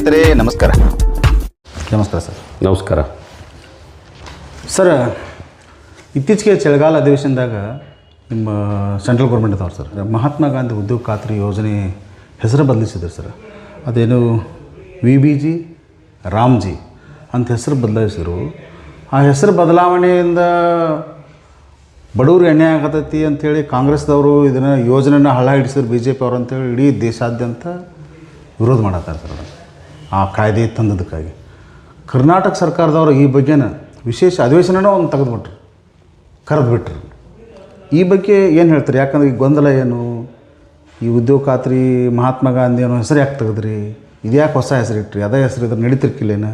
ಸ್ನೇಹಿತರೆ ನಮಸ್ಕಾರ. ನಮಸ್ಕಾರ ಸರ್. ನಮಸ್ಕಾರ ಸರ್, ಇತ್ತೀಚೆಗೆ ಚಳಿಗಾಲ ಅಧಿವೇಶನದಾಗ ನಿಮ್ಮ ಸೆಂಟ್ರಲ್ ಗೌರ್ಮೆಂಟ್ ಅದಾವ್ರು ಸರ್, ಮಹಾತ್ಮ ಗಾಂಧಿ ಉದ್ಯೋಗ ಖಾತ್ರಿ ಯೋಜನೆ ಹೆಸರು ಬದಲಿಸಿದ್ರು ಸರ್. ಅದೇನು VBG ರಾಮ್ಜಿ ಅಂತ ಹೆಸರು ಬದಲಾಯಿಸಿದ್ರು. ಆ ಹೆಸರು ಬದಲಾವಣೆಯಿಂದ ಬಡವ್ರಿಗೆ ಅನ್ಯಾಯ ಆಗತೈತಿ ಅಂಥೇಳಿ ಕಾಂಗ್ರೆಸ್ದವರು ಇದನ್ನು ಯೋಜನೆನ ಹಳ್ಳ ಹಿಡಿಸಿದ್ರು, BJP ಅವರು ಅಂತೇಳಿ ಇಡೀ ದೇಶಾದ್ಯಂತ ವಿರೋಧ ಮಾಡತ್ತಾರೆ ಸರ್. ಆ ಕಾಯ್ದೆ ತಂದದಕ್ಕಾಗಿ ಕರ್ನಾಟಕ ಸರ್ಕಾರದವರು ಈ ಬಗ್ಗೆನ ವಿಶೇಷ ಅಧಿವೇಶನನ ಒಂದು ತೆಗೆದುಬಿಟ್ರು, ಕರೆದುಬಿಟ್ರು. ಈ ಬಗ್ಗೆ ಏನು ಹೇಳ್ತಾರೆ? ಯಾಕಂದ್ರೆ ಈ ಗೊಂದಲ ಏನು, ಈ ಉದ್ಯೋಗ ಖಾತ್ರಿ ಮಹಾತ್ಮ ಗಾಂಧಿ ಅನ್ನೋ ಹೆಸರು ಯಾಕೆ ತೆಗೆದ್ರಿ, ಇದ್ಯಾಕೆ ಹೊಸ ಹೆಸರು ಇಟ್ರಿ, ಅದೇ ಹೆಸರು ಇದ್ರೆ ನಡೀತಿರ್ಕಿಲ್ಲೇನ,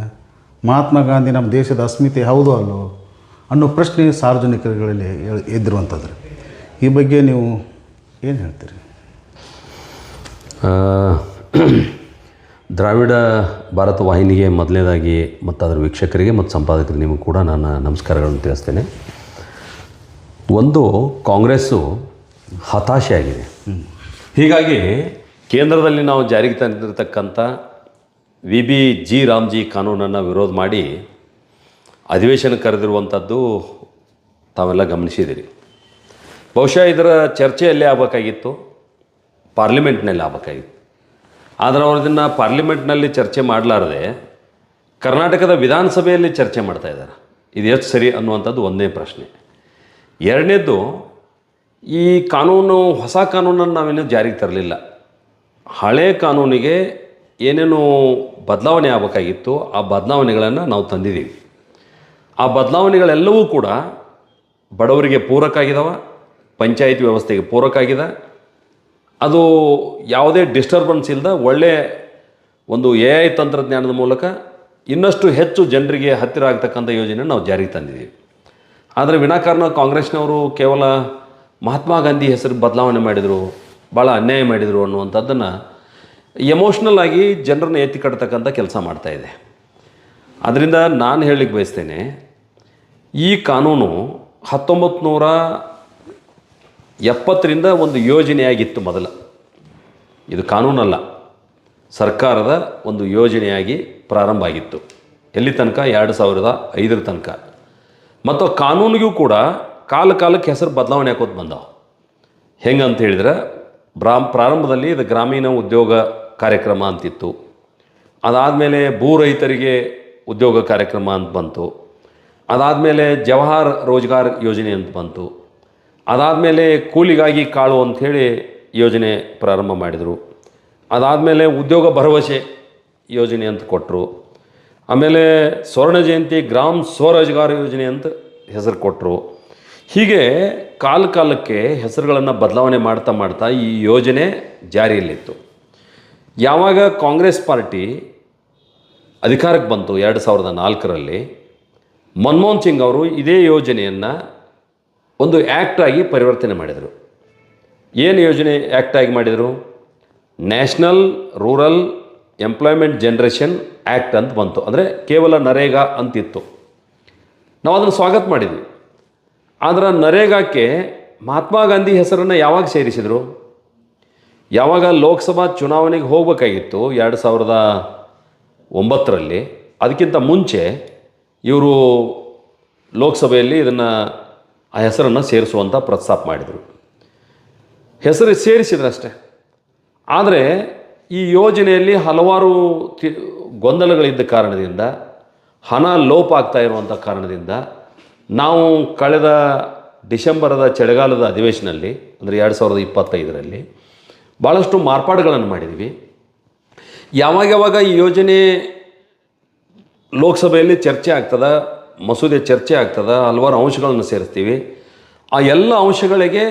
ಮಹಾತ್ಮ ಗಾಂಧಿ ನಮ್ಮ ದೇಶದ ಅಸ್ಮಿತೆ ಹೌದು ಅಲ್ಲೋ ಅನ್ನೋ ಪ್ರಶ್ನೆ ಸಾರ್ವಜನಿಕರುಗಳಲ್ಲಿ ಎದ್ದಿರುವಂಥದ್ದು. ಈ ಬಗ್ಗೆ ನೀವು ಏನು ಹೇಳ್ತೀರಿ? ದ್ರಾವಿಡ ಭಾರತ ವಾಹಿನಿಗೆ ಮೊದಲನೇದಾಗಿ ಮತ್ತು ಅದರ ವೀಕ್ಷಕರಿಗೆ ಮತ್ತು ಸಂಪಾದಕರಿಗೆ ನಿಮಗೂ ಕೂಡ ನಾನು ನಮಸ್ಕಾರಗಳನ್ನು ತಿಳಿಸ್ತೇನೆ. ಒಂದು, ಕಾಂಗ್ರೆಸ್ಸು ಹತಾಶೆಯಾಗಿದೆ. ಹೀಗಾಗಿ ಕೇಂದ್ರದಲ್ಲಿ ನಾವು ಜಾರಿಗೆ ತಂದಿರತಕ್ಕಂಥ VBG ರಾಮ್ಜಿ ಕಾನೂನನ್ನು ವಿರೋಧ ಮಾಡಿ ಅಧಿವೇಶನ ಕರೆದಿರುವಂಥದ್ದು ತಾವೆಲ್ಲ ಗಮನಿಸಿದ್ದೀರಿ. ಬಹುಶಃ ಇದರ ಚರ್ಚೆಯಲ್ಲೇ ಆಗಬೇಕಾಗಿತ್ತು, ಪಾರ್ಲಿಮೆಂಟ್ನಲ್ಲಿ ಆಗಬೇಕಾಗಿತ್ತು. ಆದರೆ ಅವರು ಇದನ್ನು ಪಾರ್ಲಿಮೆಂಟ್ನಲ್ಲಿ ಚರ್ಚೆ ಮಾಡಲಾರದೆ ಕರ್ನಾಟಕದ ವಿಧಾನಸಭೆಯಲ್ಲಿ ಚರ್ಚೆ ಮಾಡ್ತಾಯಿದ್ದಾರೆ. ಇದು ಎಷ್ಟು ಸರಿ ಅನ್ನುವಂಥದ್ದು ಒಂದೇ ಪ್ರಶ್ನೆ. ಎರಡನೇದ್ದು, ಈ ಕಾನೂನು, ಹೊಸ ಕಾನೂನನ್ನು ನಾವೇನು ಜಾರಿಗೆ ತರಲಿಲ್ಲ. ಹಳೆ ಕಾನೂನಿಗೆ ಏನೇನು ಬದಲಾವಣೆ ಆಗಬೇಕಾಗಿತ್ತು ಆ ಬದಲಾವಣೆಗಳನ್ನು ನಾವು ತಂದಿದ್ದೀವಿ. ಆ ಬದಲಾವಣೆಗಳೆಲ್ಲವೂ ಕೂಡ ಬಡವರಿಗೆ ಪೂರಕ ಆಗಿದಾವೆ, ಪಂಚಾಯತ್ ವ್ಯವಸ್ಥೆಗೆ ಪೂರಕ ಆಗಿದೆ. ಅದು ಯಾವುದೇ ಡಿಸ್ಟರ್ಬೆನ್ಸ್ ಇಲ್ಲದ ಒಳ್ಳೆಯ ಒಂದು AI ತಂತ್ರಜ್ಞಾನದ ಮೂಲಕ ಇನ್ನಷ್ಟು ಹೆಚ್ಚು ಜನರಿಗೆ ಹತ್ತಿರ ಆಗ್ತಕ್ಕಂಥ ಯೋಜನೆ ನಾವು ಜಾರಿಗೆ ತಂದಿದ್ದೀವಿ. ಆದರೆ ವಿನಾಕಾರಣ ಕಾಂಗ್ರೆಸ್ನವರು ಕೇವಲ ಮಹಾತ್ಮ ಗಾಂಧಿ ಹೆಸರು ಬದಲಾವಣೆ ಮಾಡಿದರು, ಭಾಳ ಅನ್ಯಾಯ ಮಾಡಿದರು ಅನ್ನುವಂಥದ್ದನ್ನು ಎಮೋಷ್ನಲ್ ಆಗಿ ಜನರನ್ನು ಎತ್ತಿ ಕಟ್ತಕ್ಕಂಥ ಕೆಲಸ ಮಾಡ್ತಾಯಿದೆ. ಅದರಿಂದ ನಾನು ಹೇಳಲಿಕ್ಕೆ ಬಯಸ್ತೇನೆ, ಈ ಕಾನೂನು 1970ರಿಂದ ಒಂದು ಯೋಜನೆಯಾಗಿತ್ತು. ಮೊದಲ ಇದು ಕಾನೂನಲ್ಲ, ಸರ್ಕಾರದ ಒಂದು ಯೋಜನೆಯಾಗಿ ಪ್ರಾರಂಭ ಆಗಿತ್ತು. ಎಲ್ಲಿ ತನಕ? 2005 ತನಕ. ಮತ್ತು ಕಾನೂನಿಗೂ ಕೂಡ ಕಾಲಕ್ಕೆ ಹೆಸರು ಬದಲಾವಣೆ ಹಾಕೋದು ಬಂದವು. ಹೆಂಗಂತ ಹೇಳಿದ್ರೆ, ಪ್ರಾರಂಭದಲ್ಲಿ ಇದು ಗ್ರಾಮೀಣ ಉದ್ಯೋಗ ಕಾರ್ಯಕ್ರಮ ಅಂತಿತ್ತು. ಅದಾದಮೇಲೆ ಭೂ ರೈತರಿಗೆ ಉದ್ಯೋಗ ಕಾರ್ಯಕ್ರಮ ಅಂತ ಬಂತು. ಅದಾದಮೇಲೆ ಜವಾಹರ್ ರೋಜ್ಗಾರ್ ಯೋಜನೆ ಅಂತ ಬಂತು. ಅದಾದಮೇಲೆ ಕೂಲಿಗಾಗಿ ಕಾಳು ಅಂಥೇಳಿ ಯೋಜನೆ ಪ್ರಾರಂಭ ಮಾಡಿದರು. ಅದಾದಮೇಲೆ ಉದ್ಯೋಗ ಭರವಸೆ ಯೋಜನೆ ಅಂತ ಕೊಟ್ಟರು. ಆಮೇಲೆ ಸ್ವರ್ಣ ಜಯಂತಿ ಗ್ರಾಮ್ ಸ್ವರೋಜ್ಗಾರ್ ಯೋಜನೆ ಅಂತ ಹೆಸರು ಕೊಟ್ಟರು. ಹೀಗೆ ಕಾಲಕ್ಕೆ ಹೆಸರುಗಳನ್ನು ಬದಲಾವಣೆ ಮಾಡ್ತಾ ಈ ಯೋಜನೆ ಜಾರಿಯಲ್ಲಿತ್ತು. ಯಾವಾಗ ಕಾಂಗ್ರೆಸ್ ಪಾರ್ಟಿ ಅಧಿಕಾರಕ್ಕೆ ಬಂತು 2004ರಲ್ಲಿ, ಮನಮೋಹನ್ ಸಿಂಗ್ ಅವರು ಇದೇ ಯೋಜನೆಯನ್ನು ಒಂದು ಆ್ಯಕ್ಟಾಗಿ ಪರಿವರ್ತನೆ ಮಾಡಿದರು. ಏನು ಯೋಜನೆ ಆ್ಯಕ್ಟಾಗಿ ಮಾಡಿದರು? National rural employment generation act ಅಂತ ಬಂತು. ಅಂದರೆ ಕೇವಲ ನರೇಗಾ ಅಂತಿತ್ತು. ನಾವು ಅದನ್ನು ಸ್ವಾಗತ ಮಾಡಿದ್ವಿ. ಆದರೆ ನರೇಗಾಕ್ಕೆ ಮಹಾತ್ಮ ಗಾಂಧಿ ಹೆಸರನ್ನು ಯಾವಾಗ ಸೇರಿಸಿದರು? ಯಾವಾಗ ಲೋಕಸಭಾ ಚುನಾವಣೆಗೆ ಹೋಗಬೇಕಾಗಿತ್ತು 2009ರಲ್ಲಿ, ಅದಕ್ಕಿಂತ ಮುಂಚೆ ಇವರು ಲೋಕಸಭೆಯಲ್ಲಿ ಇದನ್ನು ಆ ಹೆಸರನ್ನು ಸೇರಿಸುವಂಥ ಪ್ರಸ್ತಾಪ ಮಾಡಿದರು. ಹೆಸರು ಸೇರಿಸಿದ್ರಷ್ಟೇ. ಆದರೆ ಈ ಯೋಜನೆಯಲ್ಲಿ ಹಲವಾರು ಗೊಂದಲಗಳಿದ್ದ ಕಾರಣದಿಂದ, ಹಣ ಲೋಪ ಆಗ್ತಾ ಇರುವಂಥ ಕಾರಣದಿಂದ ನಾವು ಕಳೆದ ಡಿಸೆಂಬರದ ಚಳಿಗಾಲದ ಅಧಿವೇಶನದಲ್ಲಿ, ಅಂದರೆ 2025ರಲ್ಲಿ ಭಾಳಷ್ಟು ಮಾರ್ಪಾಡುಗಳನ್ನು ಮಾಡಿದ್ದೀವಿ. ಯಾವಾಗ ಈ ಯೋಜನೆ ಲೋಕಸಭೆಯಲ್ಲಿ ಚರ್ಚೆ ಆಗ್ತದೆ, ಮಸೂದೆ ಚರ್ಚೆ ಆಗ್ತದೆ, ಹಲವಾರು ಅಂಶಗಳನ್ನು ಸೇರಿಸ್ತೀವಿ. ಆ ಎಲ್ಲ ಅಂಶಗಳಿಗೆ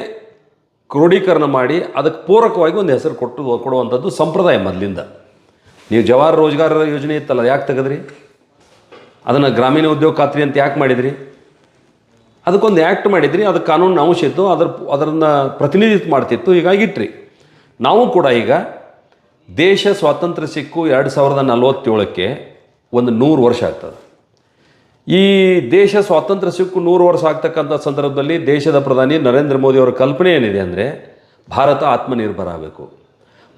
ಕ್ರೋಢೀಕರಣ ಮಾಡಿ ಅದಕ್ಕೆ ಪೂರಕವಾಗಿ ಒಂದು ಹೆಸರು ಕೊಡುವಂಥದ್ದು ಸಂಪ್ರದಾಯ ಮೊದಲಿಂದ. ನೀವು ಜವಾಹರ್ ರೋಜ್ಗಾರ್ ಯೋಜನೆ ಇತ್ತಲ್ಲ, ಯಾಕೆ ತೆಗೆದ್ರಿ? ಅದನ್ನು ಗ್ರಾಮೀಣ ಉದ್ಯೋಗ ಖಾತ್ರಿ ಅಂತ ಯಾಕೆ ಮಾಡಿದ್ರಿ? ಅದಕ್ಕೊಂದು ಆ್ಯಕ್ಟ್ ಮಾಡಿದ್ರಿ, ಅದಕ್ಕೆ ಕಾನೂನಿನ ಅಂಶ ಇತ್ತು, ಅದನ್ನು ಪ್ರತಿನಿಧಿತ್ವ ಮಾಡ್ತಿತ್ತು. ಹೀಗಾಗಿಟ್ರಿ. ನಾವು ಕೂಡ ಈಗ ದೇಶ ಸ್ವಾತಂತ್ರ್ಯ ಸಿಕ್ಕು 2047ಕ್ಕೆ ಒಂದು 100 ವರ್ಷ ಆಗ್ತದೆ. ಈ ದೇಶ ಸ್ವಾತಂತ್ರ್ಯ ಸಿಕ್ಕು 100 ವರ್ಷ ಆಗ್ತಕ್ಕಂಥ ಸಂದರ್ಭದಲ್ಲಿ ದೇಶದ ಪ್ರಧಾನಿ ನರೇಂದ್ರ ಮೋದಿ ಅವರ ಕಲ್ಪನೆ ಏನಿದೆ ಅಂದರೆ, ಭಾರತ ಆತ್ಮನಿರ್ಭರ ಆಗಬೇಕು.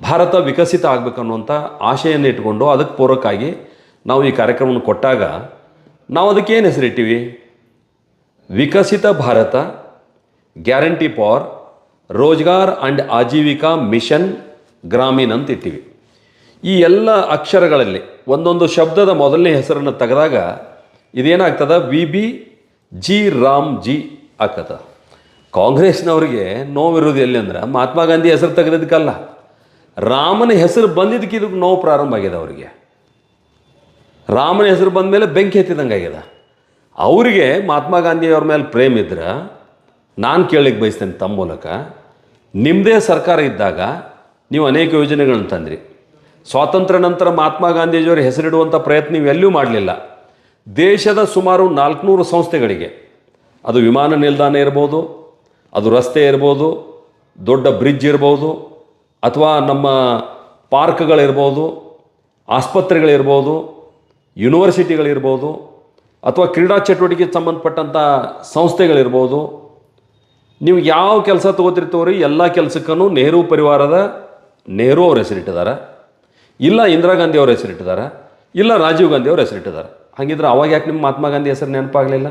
ಭಾರತ ವಿಕಸಿತ ಆಗಬೇಕನ್ನುವಂಥ ಆಶೆಯನ್ನು ಇಟ್ಕೊಂಡು ಅದಕ್ಕೆ ಪೂರಕವಾಗಿ ನಾವು ಈ ಕಾರ್ಯಕ್ರಮವನ್ನು ಕೊಟ್ಟಾಗ ನಾವು ಅದಕ್ಕೆ ಏನು ಹೆಸರಿಟ್ಟಿವಿ? Viksit Bharat guarantee for Rozgar and Ajeevika mission Gramin ಅಂತ ಇಟ್ಟಿವಿ. ಈ ಎಲ್ಲ ಅಕ್ಷರಗಳಲ್ಲಿ ಒಂದೊಂದು ಶಬ್ದದ ಮೊದಲನೇ ಹೆಸರನ್ನು ತೆಗೆದಾಗ ಇದೇನಾಗ್ತದ? VBG ರಾಮ್ ಜಿ ಆಗ್ತದ. ಕಾಂಗ್ರೆಸ್ನವ್ರಿಗೆ ನೋವಿರೋದು ಎಲ್ಲಿ ಅಂದ್ರೆ ಮಹಾತ್ಮ ಗಾಂಧಿ ಹೆಸರು ತೆಗೆದಿದ್ದಕ್ಕಲ್ಲ, ರಾಮನ ಹೆಸರು ಬಂದಿದ್ದಕ್ಕೆ ಇದಕ್ಕೆ ನೋವು ಪ್ರಾರಂಭ ಆಗಿದೆ ಅವರಿಗೆ. ರಾಮನ ಹೆಸರು ಬಂದ ಮೇಲೆ ಬೆಂಕಿ ಎತ್ತಿದಂಗೆ ಆಗ್ಯದ. ಅವರಿಗೆ ಮಹಾತ್ಮ ಗಾಂಧಿಯವ್ರ ಮೇಲೆ ಪ್ರೇಮ ಇದ್ರೆ ನಾನು ಕೇಳಲಿಕ್ಕೆ ಬಯಸ್ತೇನೆ ತಮ್ಮ ಮೂಲಕ, ನಿಮ್ಮದೇ ಸರ್ಕಾರ ಇದ್ದಾಗ ನೀವು ಅನೇಕ ಯೋಜನೆಗಳನ್ನ ತಂದ್ರಿ. ಸ್ವಾತಂತ್ರ್ಯ ನಂತರ ಮಹಾತ್ಮ ಗಾಂಧೀಜಿಯವರ ಹೆಸರಿಡುವಂಥ ಪ್ರಯತ್ನ ನೀವು ಎಲ್ಲೂ ಮಾಡಲಿಲ್ಲ. ದೇಶದ ಸುಮಾರು 400 ಸಂಸ್ಥೆಗಳಿಗೆ, ಅದು ವಿಮಾನ ನಿಲ್ದಾಣ ಇರ್ಬೋದು, ಅದು ರಸ್ತೆ ಇರ್ಬೋದು, ದೊಡ್ಡ ಬ್ರಿಡ್ಜ್ ಇರ್ಬೋದು, ಅಥವಾ ನಮ್ಮ ಪಾರ್ಕ್ಗಳಿರ್ಬೋದು, ಆಸ್ಪತ್ರೆಗಳಿರ್ಬೋದು, ಯೂನಿವರ್ಸಿಟಿಗಳಿರ್ಬೋದು, ಅಥವಾ ಕ್ರೀಡಾ ಚಟುವಟಿಕೆಗೆ ಸಂಬಂಧಪಟ್ಟಂಥ ಸಂಸ್ಥೆಗಳಿರ್ಬೋದು, ನೀವು ಯಾವ ಕೆಲಸ ತೊಗೋತಿರ್ತೀವ್ರಿ ಎಲ್ಲ ಕೆಲಸಕ್ಕೂ ನೆಹರು ಪರಿವಾರದ ನೆಹರು ಅವ್ರ ಹೆಸರಿಟ್ಟಿದ್ದಾರೆ, ಇಲ್ಲ ಇಂದಿರಾ ಗಾಂಧಿ ಅವ್ರ ಹೆಸರಿಟ್ಟಿದ್ದಾರೆ, ಇಲ್ಲ ರಾಜೀವ್ ಗಾಂಧಿ ಅವ್ರ ಹೆಸರಿಟ್ಟಿದ್ದಾರೆ. ಹಾಗಿದ್ರೆ ಅವಾಗ ಯಾಕೆ ನಿಮ್ಮ ಮಹಾತ್ಮ ಗಾಂಧಿ ಹೆಸರು ನೆನಪಾಗಲಿಲ್ಲ?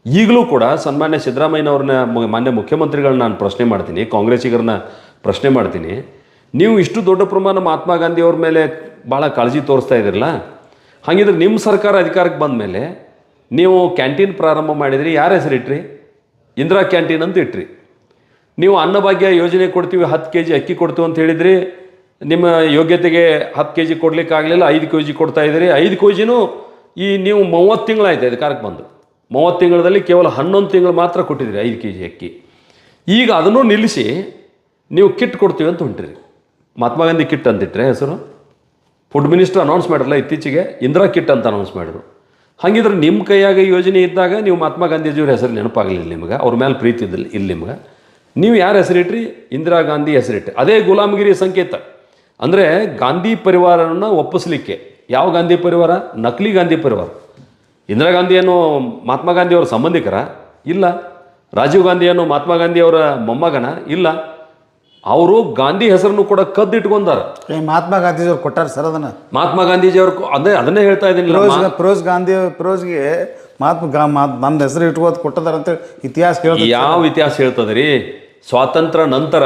ಈಗಲೂ ಕೂಡ ಸನ್ಮಾನ್ಯ ಸಿದ್ದರಾಮಯ್ಯನವ್ರನ್ನ ಮಾನ್ಯ ಮುಖ್ಯಮಂತ್ರಿಗಳನ್ನ ನಾನು ಪ್ರಶ್ನೆ ಮಾಡ್ತೀನಿ, ಕಾಂಗ್ರೆಸ್ಸಿಗರನ್ನ ಪ್ರಶ್ನೆ ಮಾಡ್ತೀನಿ, ನೀವು ಇಷ್ಟು ದೊಡ್ಡ ಪ್ರಮಾಣ ಮಹಾತ್ಮ ಗಾಂಧಿಯವ್ರ ಮೇಲೆ ಭಾಳ ಕಾಳಜಿ ತೋರಿಸ್ತಾ ಇದ್ದೀರಲ್ಲ, ಹಾಗಿದ್ರೆ ನಿಮ್ಮ ಸರ್ಕಾರ ಅಧಿಕಾರಕ್ಕೆ ಬಂದ ಮೇಲೆ ನೀವು ಕ್ಯಾಂಟೀನ್ ಪ್ರಾರಂಭ ಮಾಡಿದ್ರಿ, ಯಾರ ಹೆಸರಿಟ್ರಿ? ಇಂದಿರಾ ಕ್ಯಾಂಟೀನ್ ಅಂತ ಇಟ್ರಿ. ನೀವು ಅನ್ನಭಾಗ್ಯ ಯೋಜನೆ ಕೊಡ್ತೀವಿ, 10 kg ಅಕ್ಕಿ ಕೊಡ್ತೀವಿ ಅಂತ ಹೇಳಿದ್ರಿ, ನಿಮ್ಮ ಯೋಗ್ಯತೆಗೆ 10 kg ಕೊಡಲಿಕ್ಕಾಗಲಿಲ್ಲ, 5 kg ಕೊಡ್ತಾ ಇದ್ದೀರಿ. 5 kgನೂ ಈ ನೀವು 30 ತಿಂಗಳಾಯ್ತು ಅಧಿಕಾರಕ್ಕೆ ಬಂದು, 30 ತಿಂಗಳಲ್ಲಿ ಕೇವಲ 11 ತಿಂಗಳು ಮಾತ್ರ ಕೊಟ್ಟಿದ್ರಿ 5 kg ಅಕ್ಕಿ. ಈಗ ಅದನ್ನು ನಿಲ್ಲಿಸಿ ನೀವು ಕಿಟ್ ಕೊಡ್ತೀವಿ ಅಂತ ಹೊಂಟಿರಿ. ಮಹಾತ್ಮ ಗಾಂಧಿ ಕಿಟ್ ಅಂತಿಟ್ರೆ ಹೆಸರು? ಫುಡ್ ಮಿನಿಸ್ಟರ್ ಅನೌನ್ಸ್ ಮಾಡಿರಲ್ಲ ಇತ್ತೀಚೆಗೆ, ಇಂದಿರಾ ಕಿಟ್ ಅಂತ ಅನೌನ್ಸ್ ಮಾಡಿದ್ರು. ಹಾಗಿದ್ರೆ ನಿಮ್ಮ ಕೈಯಾಗ ಯೋಜನೆ ಇದ್ದಾಗ ನೀವು ಮಹಾತ್ಮ ಗಾಂಧೀಜಿಯವ್ರ ಹೆಸರು ನೆನಪಾಗಲಿಲ್ಲ ನಿಮಗೆ, ಅವ್ರ ಮೇಲೆ ಪ್ರೀತಿ ಇದ್ದಿಲ್ಲ ಇಲ್ಲಿ ನಿಮ್ಗೆ. ನೀವು ಯಾರು ಹೆಸರಿಟ್ರಿ? ಇಂದಿರಾ ಗಾಂಧಿ ಹೆಸರಿಟ್ರಿ. ಅದೇ ಗುಲಾಮಗಿರಿ ಸಂಕೇತ. ಅಂದರೆ ಗಾಂಧಿ ಪರಿವಾರವನ್ನು ಒಪ್ಪಿಸ್ಲಿಕ್ಕೆ, ಯಾವ ಗಾಂಧಿ ಪರಿವಾರ? ನಕಲಿ ಗಾಂಧಿ ಪರಿವಾರ. ಇಂದಿರಾ ಗಾಂಧಿಯನ್ನು ಮಹಾತ್ಮ ಗಾಂಧಿಯವರ ಸಂಬಂಧಿಕರ? ಇಲ್ಲ. ರಾಜೀವ್ ಗಾಂಧಿಯನ್ನು ಮಹಾತ್ಮ ಗಾಂಧಿಯವರ ಮೊಮ್ಮಗನ? ಇಲ್ಲ. ಅವರು ಗಾಂಧಿ ಹೆಸರನ್ನು ಕೂಡ ಕದ್ದಿಟ್ಕೊಂಡಾರ. ಮಹಾತ್ಮ ಗಾಂಧೀಜಿಯವ್ರು ಕೊಟ್ಟಾರ ಸರ್ ಅದನ್ನು. ಮಹಾತ್ಮ ಗಾಂಧೀಜಿಯವ್ರು ಅದನ್ನೇ ಹೇಳ್ತಾ ಇದ್ದೀನಿ. ಫಿರೋಜ್ಗೆ ನನ್ನ ಹೆಸರು ಇಟ್ಕೋದು ಕೊಟ್ಟದಾರ ಅಂತ ಇತಿಹಾಸ ಹೇಳ್ತಾರೆ. ಯಾವ ಇತಿಹಾಸ ಹೇಳ್ತದ್ರಿ? ಸ್ವಾತಂತ್ರ್ಯ ನಂತರ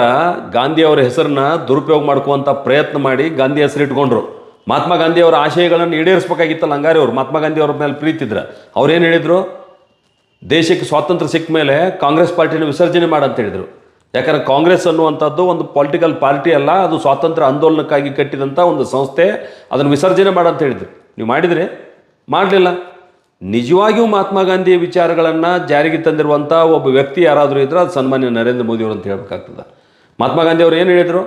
ಗಾಂಧಿ ಅವರ ಹೆಸರನ್ನ ದುರುಪಯೋಗ ಮಾಡ್ಕೋವಂಥ ಪ್ರಯತ್ನ ಮಾಡಿ ಗಾಂಧಿ ಹೆಸರು ಇಟ್ಕೊಂಡ್ರು. ಮಹಾತ್ಮ ಗಾಂಧಿ ಅವರ ಆಶಯಗಳನ್ನು ಈಡೇರಿಸಬೇಕಾಗಿತ್ತಲ್ಲ ಹಂಗಾರೆ ಅವರು. ಮಹಾತ್ಮ ಗಾಂಧಿ ಅವ್ರ ಮೇಲೆ ಪ್ರೀತಿ ಇದ್ರ ಅವ್ರೇನು ಹೇಳಿದ್ರು? ದೇಶಕ್ಕೆ ಸ್ವಾತಂತ್ರ್ಯ ಸಿಕ್ಕ ಮೇಲೆ ಕಾಂಗ್ರೆಸ್ ಪಾರ್ಟಿನ ವಿಸರ್ಜನೆ ಮಾಡಂತ ಹೇಳಿದರು. ಯಾಕಂದರೆ ಕಾಂಗ್ರೆಸ್ ಅನ್ನುವಂಥದ್ದು ಒಂದು ಪೊಲಿಟಿಕಲ್ ಪಾರ್ಟಿ ಅಲ್ಲ, ಅದು ಸ್ವಾತಂತ್ರ್ಯ ಆಂದೋಲನಕ್ಕಾಗಿ ಕಟ್ಟಿದಂಥ ಒಂದು ಸಂಸ್ಥೆ, ಅದನ್ನು ವಿಸರ್ಜನೆ ಮಾಡಂತ ಹೇಳಿದ್ರು. ನೀವು ಮಾಡಿದರೆ? ಮಾಡಲಿಲ್ಲ. ನಿಜವಾಗಿಯೂ ಮಹಾತ್ಮ ಗಾಂಧಿಯ ವಿಚಾರಗಳನ್ನು ಜಾರಿಗೆ ತಂದಿರುವಂಥ ಒಬ್ಬ ವ್ಯಕ್ತಿ ಯಾರಾದರೂ ಇದ್ರೆ ಅದು ಸನ್ಮಾನ್ಯ ನರೇಂದ್ರ ಮೋದಿಯವರು ಅಂತ ಹೇಳಬೇಕಾಗ್ತದೆ. ಮಹಾತ್ಮ ಗಾಂಧಿ ಅವರು ಏನು ಹೇಳಿದರು?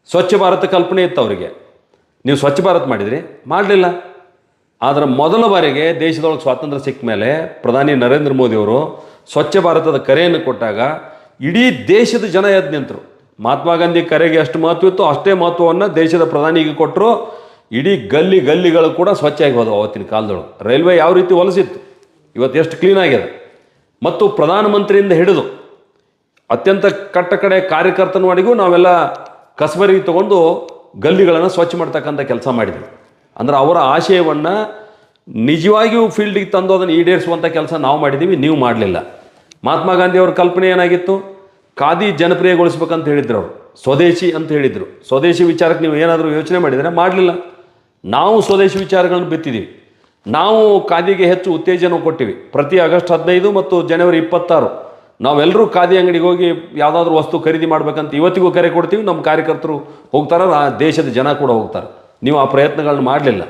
ಸ್ವಚ್ಛ ಭಾರತ ಕಲ್ಪನೆ ಇತ್ತು ಅವರಿಗೆ. ನೀವು ಸ್ವಚ್ಛ ಭಾರತ್ ಮಾಡಿದ್ರಿ? ಮಾಡಲಿಲ್ಲ. ಆದರೆ ಮೊದಲ ಬಾರಿಗೆ ದೇಶದೊಳಗೆ ಸ್ವಾತಂತ್ರ್ಯ ಸಿಕ್ಕ ಮೇಲೆ ಪ್ರಧಾನಿ ನರೇಂದ್ರ ಮೋದಿಯವರು ಸ್ವಚ್ಛ ಭಾರತದ ಕರೆಯನ್ನು ಕೊಟ್ಟಾಗ ಇಡೀ ದೇಶದ ಜನ ಎದ್ದು ನಿಂತರು. ಮಹಾತ್ಮ ಗಾಂಧಿ ಕರೆಗೆ ಎಷ್ಟು ಮಹತ್ವ ಇತ್ತು ಅಷ್ಟೇ ಮಹತ್ವವನ್ನು ದೇಶದ ಪ್ರಧಾನಿಗೆ ಕೊಟ್ಟರು. ಇಡೀ ಗಲ್ಲಿಗಳು ಕೂಡ ಸ್ವಚ್ಛ ಆಗಿ ಹೋದವು ಅವತ್ತಿನ ಕಾಲದೊಳಗೆ. ರೈಲ್ವೆ ಯಾವ ರೀತಿ ಹೊಲಸಿತ್ತು, ಇವತ್ತು ಎಷ್ಟು ಕ್ಲೀನ್ ಆಗಿದೆ. ಮತ್ತು ಪ್ರಧಾನಮಂತ್ರಿಯಿಂದ ಹಿಡಿದು ಅತ್ಯಂತ ಕಡೆ ಕಾರ್ಯಕರ್ತನವರೆಗೂ ನಾವೆಲ್ಲ ಕಸಬರಿ ತಗೊಂಡು ಗಲ್ಲಿಗಳನ್ನು ಸ್ವಚ್ಛ ಮಾಡ್ತಕ್ಕಂಥ ಕೆಲಸ ಮಾಡಿದ್ರು. ಅಂದ್ರೆ ಅವರ ಆಶಯವನ್ನು ನಿಜವಾಗಿಯೂ ಫೀಲ್ಡಿಗೆ ತಂದು ಅದನ್ನು ಈಡೇರಿಸುವಂಥ ಕೆಲಸ ನಾವು ಮಾಡಿದ್ದೀವಿ, ನೀವು ಮಾಡಲಿಲ್ಲ. ಮಹಾತ್ಮ ಗಾಂಧಿಯವ್ರ ಕಲ್ಪನೆ ಏನಾಗಿತ್ತು? ಖಾದಿ ಜನಪ್ರಿಯಗೊಳಿಸ್ಬೇಕಂತ ಹೇಳಿದ್ರು ಅವರು, ಸ್ವದೇಶಿ ಅಂತ ಹೇಳಿದರು. ಸ್ವದೇಶಿ ವಿಚಾರಕ್ಕೆ ನೀವು ಏನಾದರೂ ಯೋಚನೆ ಮಾಡಿದರೆ? ಮಾಡಲಿಲ್ಲ. ನಾವು ಸ್ವದೇಶಿ ವಿಚಾರಗಳನ್ನು ಬಿತ್ತಿದ್ದೀವಿ. ನಾವು ಖಾದಿಗೆ ಹೆಚ್ಚು ಉತ್ತೇಜನ ಕೊಟ್ಟಿವಿ. ಪ್ರತಿ ಆಗಸ್ಟ್ 15 ಮತ್ತು ಜನವರಿ 26 ನಾವೆಲ್ಲರೂ ಖಾದಿ ಅಂಗಡಿಗೆ ಹೋಗಿ ಯಾವುದಾದ್ರೂ ವಸ್ತು ಖರೀದಿ ಮಾಡ್ಬೇಕಂತ ಇವತ್ತಿಗೂ ಕರೆ ಕೊಡ್ತೀವಿ. ನಮ್ಮ ಕಾರ್ಯಕರ್ತರು ಹೋಗ್ತಾರೆ, ಆ ದೇಶದ ಜನ ಕೂಡ ಹೋಗ್ತಾರೆ. ನೀವು ಆ ಪ್ರಯತ್ನಗಳನ್ನ ಮಾಡಲಿಲ್ಲ.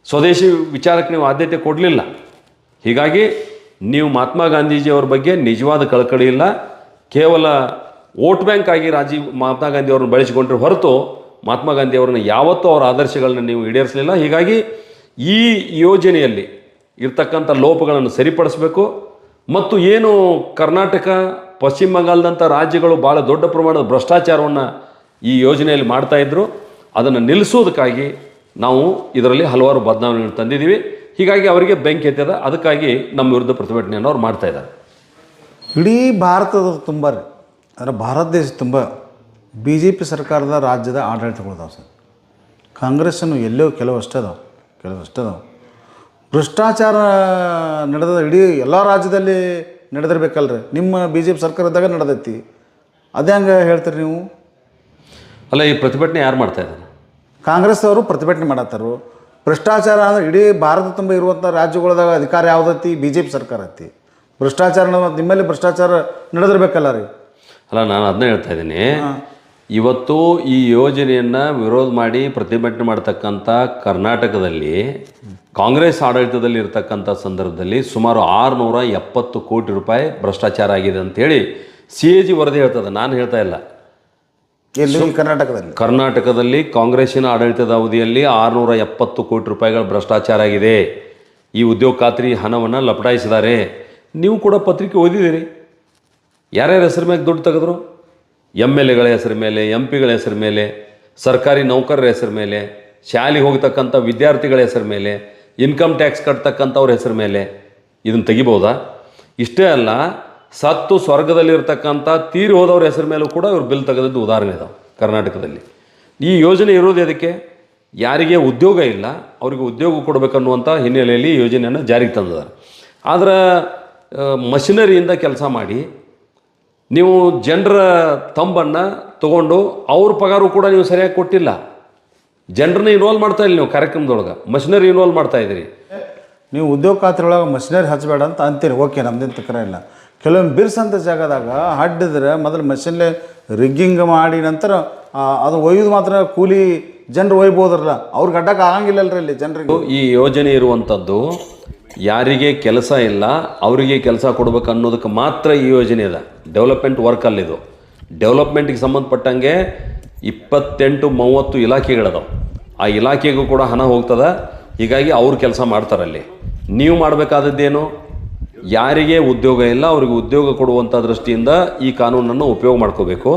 ಸ್ವದೇಶಿ ವಿಚಾರಕ್ಕೆ ನೀವು ಆದ್ಯತೆ ಕೊಡಲಿಲ್ಲ. ಹೀಗಾಗಿ ನೀವು ಮಹಾತ್ಮ ಗಾಂಧೀಜಿಯವ್ರ ಬಗ್ಗೆ ನಿಜವಾದ ಕಳಕಳಿ ಇಲ್ಲ. ಕೇವಲ ವೋಟ್ ಬ್ಯಾಂಕ್ ಆಗಿ ಮಹಾತ್ಮ ಗಾಂಧಿಯವ್ರನ್ನ ಬಳಸಿಕೊಂಡ್ರೆ ಹೊರತು ಮಹಾತ್ಮ ಗಾಂಧಿಯವ್ರನ್ನ ಯಾವತ್ತೂ ಅವರ ಆದರ್ಶಗಳನ್ನ ನೀವು ಈಡೇರಿಸಲಿಲ್ಲ. ಹೀಗಾಗಿ ಈ ಯೋಜನೆಯಲ್ಲಿ ಇರ್ತಕ್ಕಂಥ ಲೋಪಗಳನ್ನು ಸರಿಪಡಿಸಬೇಕು. ಮತ್ತು ಏನು ಕರ್ನಾಟಕ, ಪಶ್ಚಿಮ ಬಂಗಾಳದಂಥ ರಾಜ್ಯಗಳು ಭಾಳ ದೊಡ್ಡ ಪ್ರಮಾಣದ ಭ್ರಷ್ಟಾಚಾರವನ್ನು ಈ ಯೋಜನೆಯಲ್ಲಿ ಮಾಡ್ತಾಯಿದ್ರು, ಅದನ್ನು ನಿಲ್ಲಿಸೋದಕ್ಕಾಗಿ ನಾವು ಇದರಲ್ಲಿ ಹಲವಾರು ಬದಲಾವಣೆಗಳನ್ನು ತಂದಿದ್ದೀವಿ. ಹೀಗಾಗಿ ಅವರಿಗೆ ಬೆಂಕಿ ಎತ್ತದ, ಅದಕ್ಕಾಗಿ ನಮ್ಮ ವಿರುದ್ಧ ಪ್ರತಿಭಟನೆಯನ್ನು ಅವ್ರು ಮಾಡ್ತಾಯಿದ್ದಾರೆ. ಇಡೀ ಭಾರತದ ತುಂಬ ರೀ, ಅಂದರೆ ಭಾರತ ದೇಶ ತುಂಬ ಬಿ ಜೆ ಪಿ ಸರ್ಕಾರದ ರಾಜ್ಯದ ಆಡಳಿತಗಳದಾವೆ ಸರ್. ಕಾಂಗ್ರೆಸ್ಸನ್ನು ಎಲ್ಲೋ ಕೆಲವಷ್ಟು ಅದಾವೆ. ಭ್ರಷ್ಟಾಚಾರ ನಡೆದ ಇಡೀ ಎಲ್ಲ ರಾಜ್ಯದಲ್ಲಿ ನಡೆದಿರ್ಬೇಕಲ್ರಿ. ನಿಮ್ಮ ಬಿ ಜೆ ಪಿ ಸರ್ಕಾರದಾಗ ನಡೆದೈತಿ, ಅದೇ ಹಂಗೆ ಹೇಳ್ತೀರಿ ನೀವು? ಅಲ್ಲ, ಈ ಪ್ರತಿಭಟನೆ ಯಾರು ಮಾಡ್ತಾ ಇದ್ದಾರೆ? ಕಾಂಗ್ರೆಸ್ದವರು ಪ್ರತಿಭಟನೆ ಮಾಡತ್ತಾರು. ಭ್ರಷ್ಟಾಚಾರ ಅಂದರೆ ಇಡೀ ಭಾರತ ತುಂಬ ಇರುವಂಥ ರಾಜ್ಯಗಳದಾಗ ಅಧಿಕಾರ ಯಾವುದೈತಿ? ಬಿ ಜೆ ಪಿ ಸರ್ಕಾರ ಐತಿ. ಭ್ರಷ್ಟಾಚಾರ ನಿಮ್ಮಲ್ಲಿ ಭ್ರಷ್ಟಾಚಾರ ನಡೆದಿರ್ಬೇಕಲ್ಲ ರೀ. ಅಲ್ಲ, ನಾನು ಅದನ್ನೇ ಹೇಳ್ತಾ ಇದ್ದೀನಿ. ಇವತ್ತು ಈ ಯೋಜನೆಯನ್ನು ವಿರೋಧ ಮಾಡಿ ಪ್ರತಿಭಟನೆ ಮಾಡ್ತಕ್ಕಂಥ ಕರ್ನಾಟಕದಲ್ಲಿ ಕಾಂಗ್ರೆಸ್ ಆಡಳಿತದಲ್ಲಿ ಇರ್ತಕ್ಕಂಥ ಸಂದರ್ಭದಲ್ಲಿ ಸುಮಾರು 670 ಕೋಟಿ ರೂಪಾಯಿ ಭ್ರಷ್ಟಾಚಾರ ಆಗಿದೆ ಅಂಥೇಳಿ CAG ವರದಿ ಹೇಳ್ತದೆ, ನಾನು ಹೇಳ್ತಾ ಇಲ್ಲ. ಎಲ್ಲಿ? ಕರ್ನಾಟಕದಲ್ಲಿ ಕಾಂಗ್ರೆಸ್ಸಿನ ಆಡಳಿತದ ಅವಧಿಯಲ್ಲಿ 670 ಕೋಟಿ ರೂಪಾಯಿಗಳ ಭ್ರಷ್ಟಾಚಾರ ಆಗಿದೆ. ಈ ಉದ್ಯೋಗ ಖಾತ್ರಿ ಹಣವನ್ನು ಲಪಟಾಯಿಸಿದ್ದಾರೆ. ನೀವು ಕೂಡ ಪತ್ರಿಕೆ ಓದಿದ್ದೀರಿ. ಯಾರ್ಯಾರ ಹೆಸರು ಮೇಲೆ ದುಡ್ಡು ತೆಗೆದ್ರು? MLAಗಳ ಹೆಸರು ಮೇಲೆ, MP ಗಳ ಹೆಸರು ಮೇಲೆ, ಸರ್ಕಾರಿ ನೌಕರರ ಹೆಸರು ಮೇಲೆ, ಶಾಲೆಗೆ ಹೋಗ್ತಕ್ಕಂಥ ವಿದ್ಯಾರ್ಥಿಗಳ ಹೆಸರು ಮೇಲೆ, ಇನ್ಕಮ್ ಟ್ಯಾಕ್ಸ್ ಕಟ್ತಕ್ಕಂಥವ್ರ ಹೆಸರು ಮೇಲೆ ಇದನ್ನು ತೆಗಿಬೋದಾ? ಇಷ್ಟೇ ಅಲ್ಲ, ಸತ್ತು ಸ್ವರ್ಗದಲ್ಲಿರ್ತಕ್ಕಂಥ ತೀರಿ ಹೋದವ್ರ ಹೆಸರು ಮೇಲೂ ಕೂಡ ಇವ್ರು ಬಿಲ್ ತೆಗೆದದ್ದು ಉದಾಹರಣೆ ಇದಾವೆ ಕರ್ನಾಟಕದಲ್ಲಿ. ಈ ಯೋಜನೆ ಇರೋದು ಅದಕ್ಕೆ ಯಾರಿಗೆ ಉದ್ಯೋಗ ಇಲ್ಲ ಅವರಿಗೆ ಉದ್ಯೋಗ ಕೊಡಬೇಕನ್ನುವಂಥ ಹಿನ್ನೆಲೆಯಲ್ಲಿ ಈ ಯೋಜನೆಯನ್ನು ಜಾರಿಗೆ ತಂದಿದ್ದಾರೆ. ಆದರೆ ಮಷಿನರಿಯಿಂದ ಕೆಲಸ ಮಾಡಿ ನೀವು ಜನರ ತಂಬನ್ನು ತೊಗೊಂಡು ಅವ್ರ ಪಗಾರು ಕೂಡ ನೀವು ಸರಿಯಾಗಿ ಕೊಟ್ಟಿಲ್ಲ. ಜನರನ್ನ ಇನ್ವಾಲ್ವ್ ಮಾಡ್ತಾ ಇಲ್ಲ ನೀವು ಕಾರ್ಯಕ್ರಮದೊಳಗೆ, ಮಷಿನರಿ ಇನ್ವಾಲ್ವ್ ಮಾಡ್ತಾ ಇದ್ದೀರಿ. ನೀವು ಉದ್ಯೋಗ ಖಾತ್ರಿಯೊಳಗೆ ಮಷಿನರಿ ಹಚ್ಚಬೇಡ ಅಂತ ಅಂತೀರಿ. ಓಕೆ, ನಮ್ದೇನು ತಕರ ಇಲ್ಲ. ಕೆಲವೊಂದು ಬಿರ್ಸಂಥ ಜಾಗದಾಗ ಹಡ್ಡಿದ್ರೆ ಮೊದಲು ಮಷಿನ್ಲೆ ರಿಗ್ಗಿಂಗ್ ಮಾಡಿ ನಂತರ ಅದು ಒಯ್ದು ಮಾತ್ರ ಕೂಲಿ ಜನರು ಒಯ್ಬೋದ್ರಲ್ಲ, ಅವ್ರಿಗೆ ಅಡ್ಡಕ್ಕೆ ಆಗಂಗಿಲ್ಲಲ್ರಿ ಇಲ್ಲಿ ಜನರಿಗೆ. ಈ ಯೋಜನೆ ಇರುವಂಥದ್ದು ಯಾರಿಗೆ ಕೆಲಸ ಇಲ್ಲ ಅವರಿಗೆ ಕೆಲಸ ಕೊಡ್ಬೇಕು ಅನ್ನೋದಕ್ಕೆ ಮಾತ್ರ ಈ ಯೋಜನೆ ಇದೆ. ಡೆವಲಪ್ಮೆಂಟ್ ವರ್ಕ್ ಅಲ್ಲಿದು. ಡೆವಲಪ್ಮೆಂಟ್ಗೆ ಸಂಬಂಧಪಟ್ಟಂಗೆ 28-30 ಇಲಾಖೆಗಳದಾವೆ. ಆ ಇಲಾಖೆಗೂ ಕೂಡ ಹಣ ಹೋಗ್ತದೆ. ಹೀಗಾಗಿ ಅವ್ರು ಕೆಲಸ ಮಾಡ್ತಾರಲ್ಲಿ. ನೀವು ಮಾಡಬೇಕಾದದ್ದೇನು? ಯಾರಿಗೆ ಉದ್ಯೋಗ ಇಲ್ಲ ಅವರಿಗೆ ಉದ್ಯೋಗ ಕೊಡುವಂಥ ದೃಷ್ಟಿಯಿಂದ ಈ ಕಾನೂನನ್ನು ಉಪಯೋಗ ಮಾಡ್ಕೋಬೇಕು.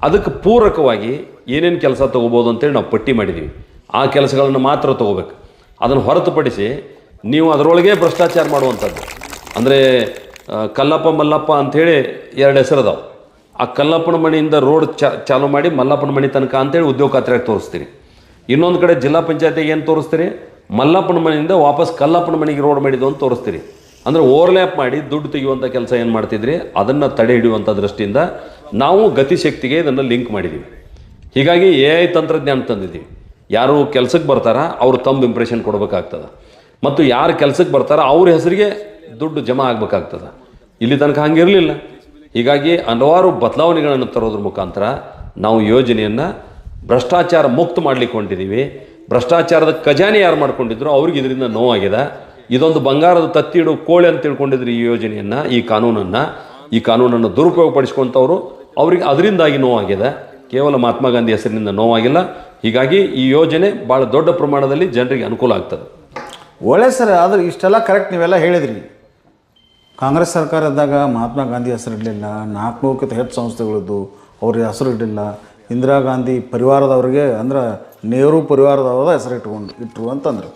ಅದಕ್ಕೆ ಪೂರಕವಾಗಿ ಏನೇನು ಕೆಲಸ ತೊಗೋಬೋದು ಅಂತೇಳಿ ನಾವು ಪಟ್ಟಿ ಮಾಡಿದ್ದೀವಿ. ಆ ಕೆಲಸಗಳನ್ನು ಮಾತ್ರ ತೊಗೋಬೇಕು. ಅದನ್ನು ಹೊರತುಪಡಿಸಿ ನೀವು ಅದರೊಳಗೆ ಭ್ರಷ್ಟಾಚಾರ ಮಾಡುವಂಥದ್ದು ಅಂದರೆ ಕಲ್ಲಪ್ಪ ಮಲ್ಲಪ್ಪ ಅಂಥೇಳಿ 2 ಹೆಸರು ಅದಾವೆ. ಆ ಕಲ್ಲಪ್ಪನ ಮನೆಯಿಂದ ರೋಡ್ ಚಾಲು ಮಾಡಿ ಮಲ್ಲಪ್ಪನ ಮನೆ ತನಕ ಅಂತೇಳಿ ಉದ್ಯೋಗ ಖಾತ್ರಿಯಾಗಿ ತೋರಿಸ್ತೀರಿ. ಇನ್ನೊಂದು ಕಡೆ ಜಿಲ್ಲಾ ಪಂಚಾಯತಿಗೆ ಏನು ತೋರಿಸ್ತೀರಿ? ಮಲ್ಲಪ್ಪನ ಮನೆಯಿಂದ ವಾಪಸ್ ಕಲ್ಲಪ್ಪನ ಮನೆಗೆ ರೋಡ್ ಮಾಡಿದ್ದು ಅಂತ ತೋರಿಸ್ತೀರಿ. ಅಂದರೆ ಓವರ್ಲ್ಯಾಪ್ ಮಾಡಿ ದುಡ್ಡು ತೆಗೆಯುವಂಥ ಕೆಲಸ ಏನು ಮಾಡ್ತಿದ್ರಿ ಅದನ್ನು ತಡೆ ಹಿಡಿಯುವಂಥ ದೃಷ್ಟಿಯಿಂದ ನಾವು ಗತಿಶಕ್ತಿಗೆ ಇದನ್ನು ಲಿಂಕ್ ಮಾಡಿದ್ದೀವಿ. ಹೀಗಾಗಿ AI ತಂತ್ರಜ್ಞಾನ ತಂದಿದ್ದೀವಿ. ಯಾರು ಕೆಲಸಕ್ಕೆ ಬರ್ತಾರ ಅವರು ತಮ್ಮ ಇಂಪ್ರೆಷನ್ ಕೊಡಬೇಕಾಗ್ತದೆ ಮತ್ತು ಯಾರು ಕೆಲಸಕ್ಕೆ ಬರ್ತಾರ ಅವ್ರ ಹೆಸರಿಗೆ ದುಡ್ಡು ಜಮಾ ಆಗಬೇಕಾಗ್ತದೆ. ಇಲ್ಲಿ ತನಕ ಹಂಗಿರಲಿಲ್ಲ. ಹೀಗಾಗಿ ಹಲವಾರು ಬದಲಾವಣೆಗಳನ್ನು ತರೋದ್ರ ಮುಖಾಂತರ ನಾವು ಯೋಜನೆಯನ್ನು ಭ್ರಷ್ಟಾಚಾರ ಮುಕ್ತ ಮಾಡಲಿಕ್ಕೆ ಹೊಂಟಿದ್ದೀವಿ. ಭ್ರಷ್ಟಾಚಾರದ ಖಜಾನೆ ಯಾರು ಮಾಡ್ಕೊಂಡಿದ್ರು ಅವ್ರಿಗೆ ಇದರಿಂದ ನೋವಾಗಿದೆ. ಇದೊಂದು ಬಂಗಾರದ ತತ್ತಿಡು ಕೋಳೆ ಅಂತ ತಿಳ್ಕೊಂಡಿದ್ರು ಈ ಯೋಜನೆಯನ್ನು, ಈ ಕಾನೂನನ್ನು ದುರುಪಯೋಗಪಡಿಸ್ಕೊಂಥವ್ರು ಅವ್ರಿಗೆ ಅದರಿಂದಾಗಿ ನೋವಾಗಿದೆ. ಕೇವಲ ಮಹಾತ್ಮ ಗಾಂಧಿ ಹೆಸರಿನಿಂದ ನೋವಾಗಿಲ್ಲ. ಹೀಗಾಗಿ ಈ ಯೋಜನೆ ಭಾಳ ದೊಡ್ಡ ಪ್ರಮಾಣದಲ್ಲಿ ಜನರಿಗೆ ಅನುಕೂಲ ಆಗ್ತದೆ. ಒಳ್ಳೆ ಸರ್. ಆದರೆ ಇಷ್ಟೆಲ್ಲ ಕರೆಕ್ಟ್ ನೀವೆಲ್ಲ ಹೇಳಿದ್ರಿ. ಕಾಂಗ್ರೆಸ್ ಸರ್ಕಾರದಾಗ ಮಹಾತ್ಮ ಗಾಂಧಿ ಹೆಸರು ಇಡಲಿಲ್ಲ, 400ಕ್ಕಿಂತ ಹೆಚ್ಚು ಸಂಸ್ಥೆಗಳದ್ದು ಅವ್ರ ಹೆಸರು ಇಡಲಿಲ್ಲ. ಇಂದಿರಾ ಗಾಂಧಿ ಪರಿವಾರದವ್ರಿಗೆ ಅಂದ್ರೆ ನೆಹರು ಪರಿವಾರದವ್ರದ ಹೆಸರು ಇಟ್ಟರು ಅಂತಂದ್ರು.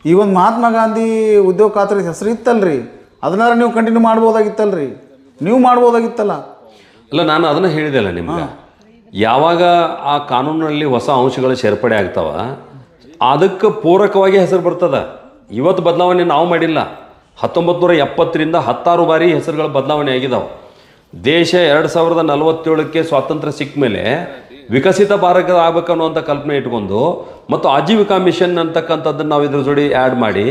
ಈ ಒಂದು ಮಹಾತ್ಮ ಗಾಂಧಿ ಉದ್ಯೋಗ ಖಾತ್ರಿ ಹೆಸರು ಇತ್ತಲ್ರಿ, ಅದನ್ನಾರ ನೀವು ಕಂಟಿನ್ಯೂ ಮಾಡ್ಬೋದಾಗಿತ್ತಲ್ರಿ, ನೀವು ಮಾಡ್ಬೋದಾಗಿತ್ತಲ್ಲ. ಅಲ್ಲ, ನಾನು ಅದನ್ನು ಹೇಳಿದೆಲ್ಲ ನಿಮ್ಗೆ. ಯಾವಾಗ ಆ ಕಾನೂನಿನಲ್ಲಿ ಹೊಸ ಅಂಶಗಳು ಸೇರ್ಪಡೆ ಆಗ್ತಾವ ಅದಕ್ಕೆ ಪೂರಕವಾಗಿ ಹೆಸರು ಬರ್ತದೆ. ಇವತ್ತು ಬದಲಾವಣೆ ನಾವು ಮಾಡಿಲ್ಲ. 1970ರಿಂದ 16 ಬಾರಿ ಹೆಸರುಗಳ ಬದಲಾವಣೆ ಆಗಿದ್ದಾವೆ. ದೇಶ 2047ಕ್ಕೆ ಸ್ವಾತಂತ್ರ್ಯ ಸಿಕ್ಕ ಮೇಲೆ ವಿಕಸಿತ ಭಾರತ ಆಗಬೇಕನ್ನುವಂಥ ಕಲ್ಪನೆ ಇಟ್ಕೊಂಡು ಮತ್ತು ಆಜೀವಿಕಾ ಮಿಷನ್ ಅಂತಕ್ಕಂಥದ್ದನ್ನು ನಾವು ಇದ್ರ ಜೋಡಿ ಆ್ಯಡ್ ಮಾಡಿ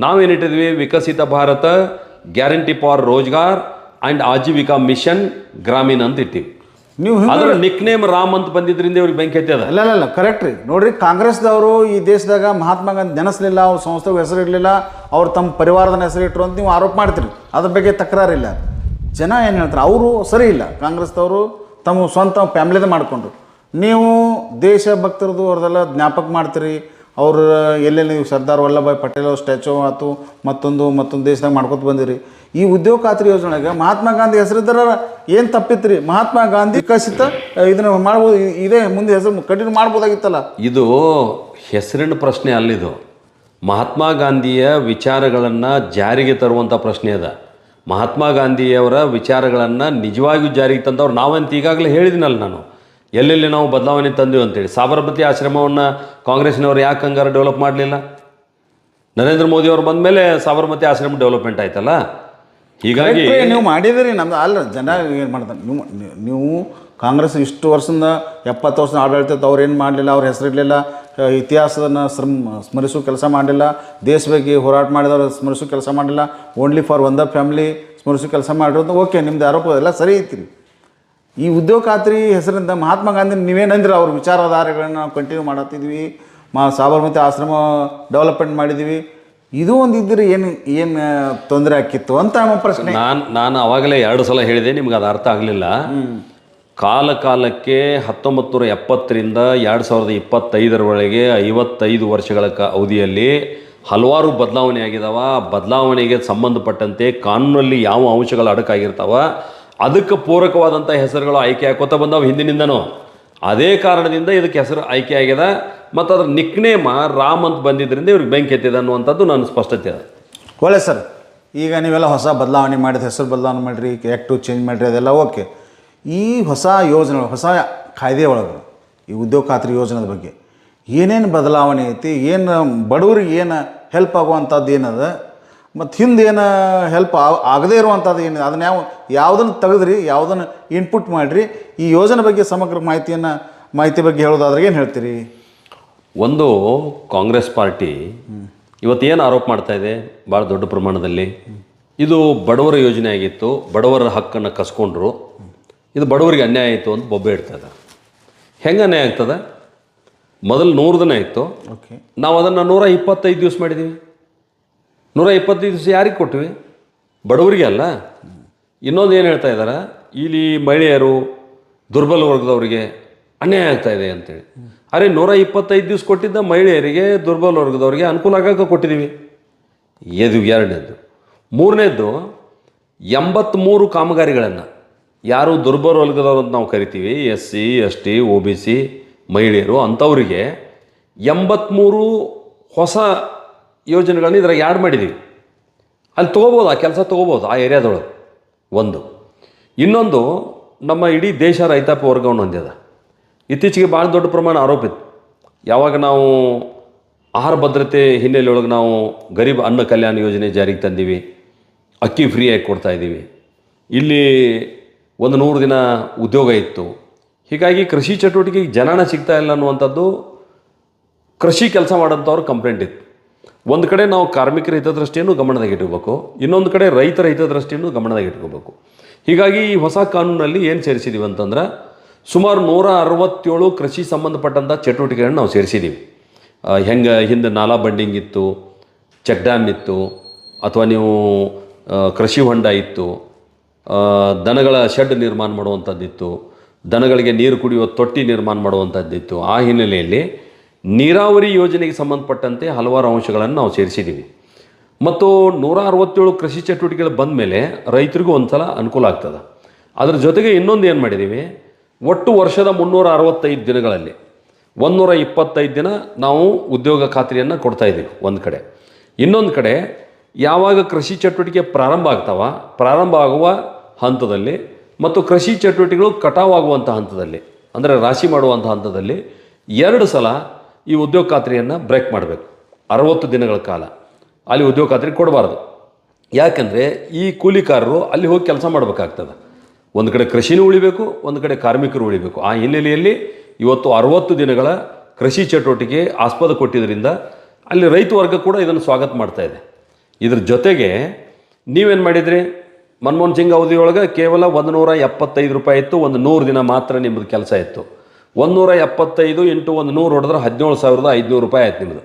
ನಾವೇನಿಟ್ಟಿದ್ವಿ, Viksit Bharat guarantee for Rozgar and Ajeevika mission Gramin ಅಂತ ಇಟ್ಟಿವಿ. ನೀವು ಅದರ ನಿಕ್ ನೇಮ್ ರಾಮ್ ಅಂತ ಬಂದಿದ್ರಿಂದ ಇವ್ರಿಗೆ ಬೆಂಕಿ ಹತ್ತದ. ಇಲ್ಲ ಕರೆಕ್ಟ್ ರೀ. ನೋಡ್ರಿ, ಕಾಂಗ್ರೆಸ್ದವರು ಈ ದೇಶದಾಗ ಮಹಾತ್ಮ ಗಾಂಧಿ ನೆನೆಸಲಿಲ್ಲ, ಅವ್ರ ಸಂಸ್ಥೆಗೆ ಹೆಸರು ಇಡಲಿಲ್ಲ, ಅವ್ರು ತಮ್ಮ ಪರಿವಾರದ ಹೆಸರು ಇಟ್ಟರು ಅಂತ ನೀವು ಆರೋಪ ಮಾಡ್ತೀರಿ. ಅದ್ರ ಬಗ್ಗೆ ತಕರಾರಿಲ್ಲ. ಜನ ಏನು ಹೇಳ್ತಾರೆ, ಅವರು ಸರಿ ಇಲ್ಲ. ಕಾಂಗ್ರೆಸ್ದವರು ತಮ್ಮ ಸ್ವಂತ ಫ್ಯಾಮಿಲಿದ ಮಾಡಿಕೊಂಡ್ರು. ನೀವು ದೇಶ ಭಕ್ತರದು ಅವ್ರದೆಲ್ಲ ಜ್ಞಾಪಕ ಮಾಡ್ತೀರಿ. ಅವರು ಎಲ್ಲೆಲ್ಲಿ ನೀವು ಸರ್ದಾರ್ ವಲ್ಲಭಾಯ್ ಪಟೇಲ್ ಅವ್ರ ಸ್ಟ್ಯಾಚು ಆಯ್ತು, ಮತ್ತೊಂದು ದೇಶದಾಗ ಮಾಡ್ಕೊತ ಬಂದಿರಿ. ಈ ಉದ್ಯೋಗ ಖಾತ್ರಿ ಯೋಜನೆಗೆ ಮಹಾತ್ಮ ಗಾಂಧಿ ಹೆಸರಿದ್ದಾರ ಏನು ತಪ್ಪಿತ್ತು ರೀ? ಮಹಾತ್ಮ ಗಾಂಧಿ ವಿಕಸಿತ ಇದನ್ನು ಮಾಡ್ಬೋದು, ಇದೇ ಮುಂದೆ ಹೆಸರು ಕಂಟಿನ್ಯೂ ಮಾಡ್ಬೋದಾಗಿತ್ತಲ್ಲ. ಇದು ಹೆಸರಿನ ಪ್ರಶ್ನೆ ಅಲ್ಲಿದು. ಮಹಾತ್ಮ ಗಾಂಧಿಯ ವಿಚಾರಗಳನ್ನು ಜಾರಿಗೆ ತರುವಂಥ ಪ್ರಶ್ನೆ ಅದ. ಮಹಾತ್ಮ ಗಾಂಧಿಯವರ ವಿಚಾರಗಳನ್ನು ನಿಜವಾಗಿಯೂ ಜಾರಿಗೆ ತಂದವ್ರು ನಾವಂತ ಈಗಾಗಲೇ ಹೇಳಿದಿನಲ್ಲ ನಾನು. ಎಲ್ಲೆಲ್ಲಿ ನಾವು ಬದಲಾವಣೆ ತಂದೀವಿ ಅಂತೇಳಿ. ಸಾಬರಮತಿ ಆಶ್ರಮವನ್ನು ಕಾಂಗ್ರೆಸ್ನವ್ರು ಯಾಕೆ ಹಂಗಾರೆ ಡೆವಲಪ್ ಮಾಡಲಿಲ್ಲ? ನರೇಂದ್ರ ಮೋದಿಯವ್ರು ಬಂದ ಮೇಲೆ ಸಾಬರಮತಿ ಆಶ್ರಮ ಡೆವಲಪ್ಮೆಂಟ್ ಆಯ್ತಲ್ಲ. ಹೀಗಾಗಿ ನೀವು ಮಾಡಿದಿರಿ. ನಮ್ದು ಅಲ್ಲ, ಜನ ಏನು ಮಾಡ್ತಾರೆ, ನೀವು ಕಾಂಗ್ರೆಸ್ ಇಷ್ಟು ವರ್ಷದಿಂದ 70 ವರ್ಷದ ಆಡಳಿತ ಅವ್ರು ಏನು ಮಾಡಲಿಲ್ಲ, ಅವ್ರ ಹೆಸರಿರಲಿಲ್ಲ, ಇತಿಹಾಸವನ್ನು ಸ್ಮರಿಸೋ ಕೆಲಸ ಮಾಡಲಿಲ್ಲ, ದೇಶ ಬಗ್ಗೆ ಹೋರಾಟ ಮಾಡಿದವರು ಸ್ಮರಿಸೋ ಕೆಲಸ ಮಾಡಲಿಲ್ಲ, ಓನ್ಲಿ ಫಾರ್ ಒಂದ ಫ್ಯಾಮಿಲಿ ಸ್ಮರಿಸೋ ಕೆಲಸ ಮಾಡಿರೋದು. ಓಕೆ, ನಿಮ್ದು ಆರೋಪ ಎಲ್ಲ ಸರಿ ಐತ್ರಿ. ಈ ಉದ್ಯೋಗ ಖಾತ್ರಿ ಹೆಸರಿಂದ ಮಹಾತ್ಮ ಗಾಂಧಿ ನೀವೇನಂದ್ರೆ ಅವ್ರ ವಿಚಾರಧಾರೆಗಳನ್ನ ನಾವು ಕಂಟಿನ್ಯೂ ಮಾಡತ್ತಿದ್ವಿ, ಸಾಬರಮತಿ ಆಶ್ರಮ ಡೆವಲಪ್ಮೆಂಟ್ ಮಾಡಿದ್ದೀವಿ. ಇದು ಒಂದು ಇದ್ದರೆ ಏನು ತೊಂದರೆ ಆಕಿತ್ತು ಅಂತ ನಮ್ಮ ಪ್ರಶ್ನೆ. ನಾನು ಅವಾಗಲೇ 2 ಸಲ ಹೇಳಿದೆ, ನಿಮ್ಗೆ ಅದು ಅರ್ಥ ಆಗಲಿಲ್ಲ. ಕಾಲಕ್ಕೆ 1970ರಿಂದ 2025ರವರೆಗೆ 55 ವರ್ಷಗಳ ಅವಧಿಯಲ್ಲಿ ಹಲವಾರು ಬದಲಾವಣೆ ಆಗಿದಾವ. ಬದಲಾವಣೆಗೆ ಸಂಬಂಧಪಟ್ಟಂತೆ ಕಾನೂನಲ್ಲಿ ಯಾವ ಅಂಶಗಳು ಅಡಕಾಗಿರ್ತಾವ ಅದಕ್ಕೆ ಪೂರಕವಾದಂಥ ಹೆಸರುಗಳು ಆಯ್ಕೆ ಹಾಕೋತಾ ಬಂದಾವ ಹಿಂದಿನಿಂದನೂ. ಅದೇ ಕಾರಣದಿಂದ ಇದಕ್ಕೆ ಹೆಸರು ಆಯ್ಕೆ ಆಗಿದೆ. ಮತ್ತು ಅದ್ರ ನಿಕ್ನೇಮ ರಾಮ್ ಅಂತ ಬಂದಿದ್ದರಿಂದ ಇವ್ರಿಗೆ ಬೆಂಕಿ ಎತ್ತಿದೆ ಅನ್ನುವಂಥದ್ದು ನನ್ನ ಸ್ಪಷ್ಟತೆ ಇದೆ. ಒಳ್ಳೆ ಸರ್, ಈಗ ನೀವೆಲ್ಲ ಹೊಸ ಬದಲಾವಣೆ ಮಾಡಿದ, ಹೆಸರು ಬದಲಾವಣೆ ಮಾಡಿರಿ, ಆ್ಯಕ್ಟು ಚೇಂಜ್ ಮಾಡಿರಿ, ಅದೆಲ್ಲ ಓಕೆ. ಈ ಹೊಸ ಯೋಜನೆ, ಹೊಸ ಕಾಯ್ದೆ ಒಳಗೆ ಈ ಉದ್ಯೋಗ ಖಾತ್ರಿ ಯೋಜನೆದ ಬಗ್ಗೆ ಏನೇನು ಬದಲಾವಣೆ ಐತಿ, ಏನು ಬಡವರಿಗೆ ಏನು ಹೆಲ್ಪ್ ಆಗುವಂಥದ್ದು ಏನದ, ಮತ್ತು ಹಿಂದೆ ಏನು ಹೆಲ್ಪ್ ಆಗದೇ ಇರುವಂಥದ್ದು ಏನಿದೆ, ಅದನ್ನು ಯಾವುದನ್ನು ತೆಗೆದ್ರಿ, ಯಾವುದನ್ನು ಇನ್ಪುಟ್ ಮಾಡಿರಿ, ಈ ಯೋಜನೆ ಬಗ್ಗೆ ಸಮಗ್ರ ಮಾಹಿತಿ ಬಗ್ಗೆ ಹೇಳೋದಾದ್ರೆ ಏನು ಹೇಳ್ತೀರಿ? ಒಂದು, ಕಾಂಗ್ರೆಸ್ ಪಾರ್ಟಿ ಇವತ್ತೇನು ಆರೋಪ ಮಾಡ್ತಾ ಇದೆ ಭಾಳ ದೊಡ್ಡ ಪ್ರಮಾಣದಲ್ಲಿ, ಇದು ಬಡವರ ಯೋಜನೆ ಆಗಿತ್ತು, ಬಡವರ ಹಕ್ಕನ್ನು ಕಸ್ಕೊಂಡ್ರು, ಇದು ಬಡವರಿಗೆ ಅನ್ಯಾಯ ಆಯಿತು ಅಂತ ಬೊಬ್ಬೆ ಇಡ್ತದೆ. ಹೆಂಗೆ ಅನ್ಯಾಯ ಆಗ್ತದೆ? ಮೊದಲು 100 ದಿನ ಇತ್ತು, ಓಕೆ, ನಾವು ಅದನ್ನು 125 ದಿವಸ ಮಾಡಿದ್ದೀವಿ. 125 ದಿವಸ ಯಾರಿಗೆ ಕೊಟ್ಟಿವಿ? ಬಡವರಿಗೆ ಅಲ್ಲ. ಇನ್ನೊಂದು ಏನು ಹೇಳ್ತಾ ಇದ್ದಾರೆ, ಇಲ್ಲಿ ಮಹಿಳೆಯರು, ದುರ್ಬಲ ವರ್ಗದವರಿಗೆ ಅನ್ಯಾಯ ಆಗ್ತಾ ಇದೆ ಅಂತೇಳಿ. ಅರೆ, 125 ದಿವಸ ಕೊಟ್ಟಿದ್ದ ಮಹಿಳೆಯರಿಗೆ, ದುರ್ಬಲ ವರ್ಗದವರಿಗೆ ಅನುಕೂಲ ಆಗೋಕೆ ಕೊಟ್ಟಿದ್ದೀವಿ. ಇದು 2ನೇದ್ದು. 3ನೇದ್ದು, 83 ಕಾಮಗಾರಿಗಳನ್ನು ಯಾರು ದುರ್ಬಲ ವರ್ಗದವರು ಅಂತ ನಾವು ಕರಿತೀವಿ, SC ST OBC ಮಹಿಳೆಯರು, ಅಂಥವರಿಗೆ 83 ಹೊಸ ಯೋಜನೆಗಳನ್ನ ಇದ್ರಾಗ ಆ್ಯಡ್ ಮಾಡಿದ್ದೀವಿ. ಅಲ್ಲಿ ತೊಗೋಬೋದು, ಆ ಕೆಲಸ ತೊಗೋಬೋದು ಆ ಏರಿಯಾದೊಳಗೆ. ಒಂದು. ಇನ್ನೊಂದು, ನಮ್ಮ ಇಡೀ ದೇಶ ರೈತಾಪಿ ವರ್ಗವನ್ನು ಹೊಂದಿದೆ. ಇತ್ತೀಚೆಗೆ ಭಾಳ ದೊಡ್ಡ ಪ್ರಮಾಣ ಆರೋಪ ಇತ್ತು. ಯಾವಾಗ ನಾವು ಆಹಾರ ಭದ್ರತೆ ಹಿನ್ನೆಲೆಯೊಳಗೆ ನಾವು ಗರೀಬ್ ಅನ್ನ ಕಲ್ಯಾಣ ಯೋಜನೆ ಜಾರಿಗೆ ತಂದೀವಿ, ಅಕ್ಕಿ ಫ್ರೀಯಾಗಿ ಕೊಡ್ತಾಯಿದ್ದೀವಿ, ಇಲ್ಲಿ ಒಂದು 100 ದಿನ ಉದ್ಯೋಗ ಇತ್ತು. ಹೀಗಾಗಿ ಕೃಷಿ ಚಟುವಟಿಕೆಗೆ ಜನನ ಸಿಗ್ತಾ ಇಲ್ಲ ಅನ್ನುವಂಥದ್ದು ಕೃಷಿ ಕೆಲಸ ಮಾಡೋಂಥವ್ರು ಕಂಪ್ಲೇಂಟ್ ಇತ್ತು. ಒಂದು ಕಡೆ ನಾವು ಕಾರ್ಮಿಕರ ಹಿತದೃಷ್ಟಿಯನ್ನು ಗಮನದಾಗ ಇಟ್ಕೋಬೇಕು, ಇನ್ನೊಂದು ಕಡೆ ರೈತರ ಹಿತದೃಷ್ಟಿಯನ್ನು ಗಮನದಾಗ ಇಟ್ಕೋಬೇಕು. ಹೀಗಾಗಿ ಈ ಹೊಸ ಕಾನೂನಲ್ಲಿ ಏನು ಸೇರಿಸಿದ್ದೀವಿ ಅಂತಂದ್ರೆ, ಸುಮಾರು 167 ಕೃಷಿ ಸಂಬಂಧಪಟ್ಟಂಥ ಚಟುವಟಿಕೆಗಳನ್ನ ನಾವು ಸೇರಿಸಿದ್ದೀವಿ. ಹೆಂಗೆ ಹಿಂದೆ ನಾಲಾ ಬಂಡಿಂಗ್ ಇತ್ತು, ಚೆಕ್ ಡ್ಯಾಮ್ ಇತ್ತು, ಅಥವಾ ನೀವು ಕೃಷಿ ಹೊಂಡ ಇತ್ತು, ದನಗಳ ಶೆಡ್ ನಿರ್ಮಾಣ ಮಾಡುವಂಥದ್ದಿತ್ತು, ದನಗಳಿಗೆ ನೀರು ಕುಡಿಯುವ ತೊಟ್ಟಿ ನಿರ್ಮಾಣ ಮಾಡುವಂಥದ್ದಿತ್ತು. ಆ ಹಿನ್ನೆಲೆಯಲ್ಲಿ ನೀರಾವರಿ ಯೋಜನೆಗೆ ಸಂಬಂಧಪಟ್ಟಂತೆ ಹಲವಾರು ಅಂಶಗಳನ್ನು ನಾವು ಸೇರಿಸಿದ್ದೀವಿ. ಮತ್ತು 167 ಕೃಷಿ ಚಟುವಟಿಕೆಗಳು ಬಂದ ಮೇಲೆ ರೈತರಿಗೂ ಒಂದು ಸಲ ಅನುಕೂಲ ಆಗ್ತದೆ. ಅದರ ಜೊತೆಗೆ ಇನ್ನೊಂದು ಏನು ಮಾಡಿದ್ದೀವಿ, ಒಟ್ಟು ವರ್ಷದ 365 ದಿನಗಳಲ್ಲಿ 125 ದಿನ ನಾವು ಉದ್ಯೋಗ ಖಾತ್ರಿಯನ್ನು ಕೊಡ್ತಾಯಿದ್ದೀವಿ ಒಂದು ಕಡೆ. ಇನ್ನೊಂದು ಕಡೆ ಯಾವಾಗ ಕೃಷಿ ಚಟುವಟಿಕೆ ಪ್ರಾರಂಭ ಆಗುವ ಹಂತದಲ್ಲಿ ಮತ್ತು ಕೃಷಿ ಚಟುವಟಿಕೆಗಳು ಕಟಾವಾಗುವಂಥ ಹಂತದಲ್ಲಿ, ಅಂದರೆ ರಾಶಿ ಮಾಡುವಂಥ ಹಂತದಲ್ಲಿ 2 ಸಲ ಈ ಉದ್ಯೋಗ ಖಾತ್ರಿಯನ್ನು ಬ್ರೇಕ್ ಮಾಡಬೇಕು. 60 ದಿನಗಳ ಕಾಲ ಅಲ್ಲಿ ಉದ್ಯೋಗ ಖಾತ್ರಿ ಕೊಡಬಾರ್ದು. ಯಾಕಂದರೆ ಈ ಕೂಲಿಕಾರರು ಅಲ್ಲಿ ಹೋಗಿ ಕೆಲಸ ಮಾಡಬೇಕಾಗ್ತದೆ. ಒಂದು ಕಡೆ ಕೃಷಿನೂ ಉಳಿಬೇಕು, ಒಂದು ಕಡೆ ಕಾರ್ಮಿಕರು ಉಳಿಬೇಕು. ಆ ಹಿನ್ನೆಲೆಯಲ್ಲಿ ಇವತ್ತು 60 ದಿನಗಳ ಕೃಷಿ ಚಟುವಟಿಕೆ ಆಸ್ಪದ ಕೊಟ್ಟಿದ್ದರಿಂದ ಅಲ್ಲಿ ರೈತ ವರ್ಗ ಕೂಡ ಇದನ್ನು ಸ್ವಾಗತ ಮಾಡ್ತಾ ಇದೆ. ಇದ್ರ ಜೊತೆಗೆ ನೀವೇನು ಮಾಡಿದ್ರಿ, ಮನಮೋಹನ್ ಸಿಂಗ್ ಅವಧಿಯೊಳಗೆ ಕೇವಲ 175 ರೂಪಾಯಿ ಇತ್ತು, ಒಂದು 100 ದಿನ ಮಾತ್ರ ನಿಮ್ಮದು ಕೆಲಸ ಇತ್ತು. 175 ಇಂಟು 100 ಹೊಡೆದ್ರೆ 17,500 ರೂಪಾಯಿ ಆಯ್ತು ನಿಮ್ಮದು.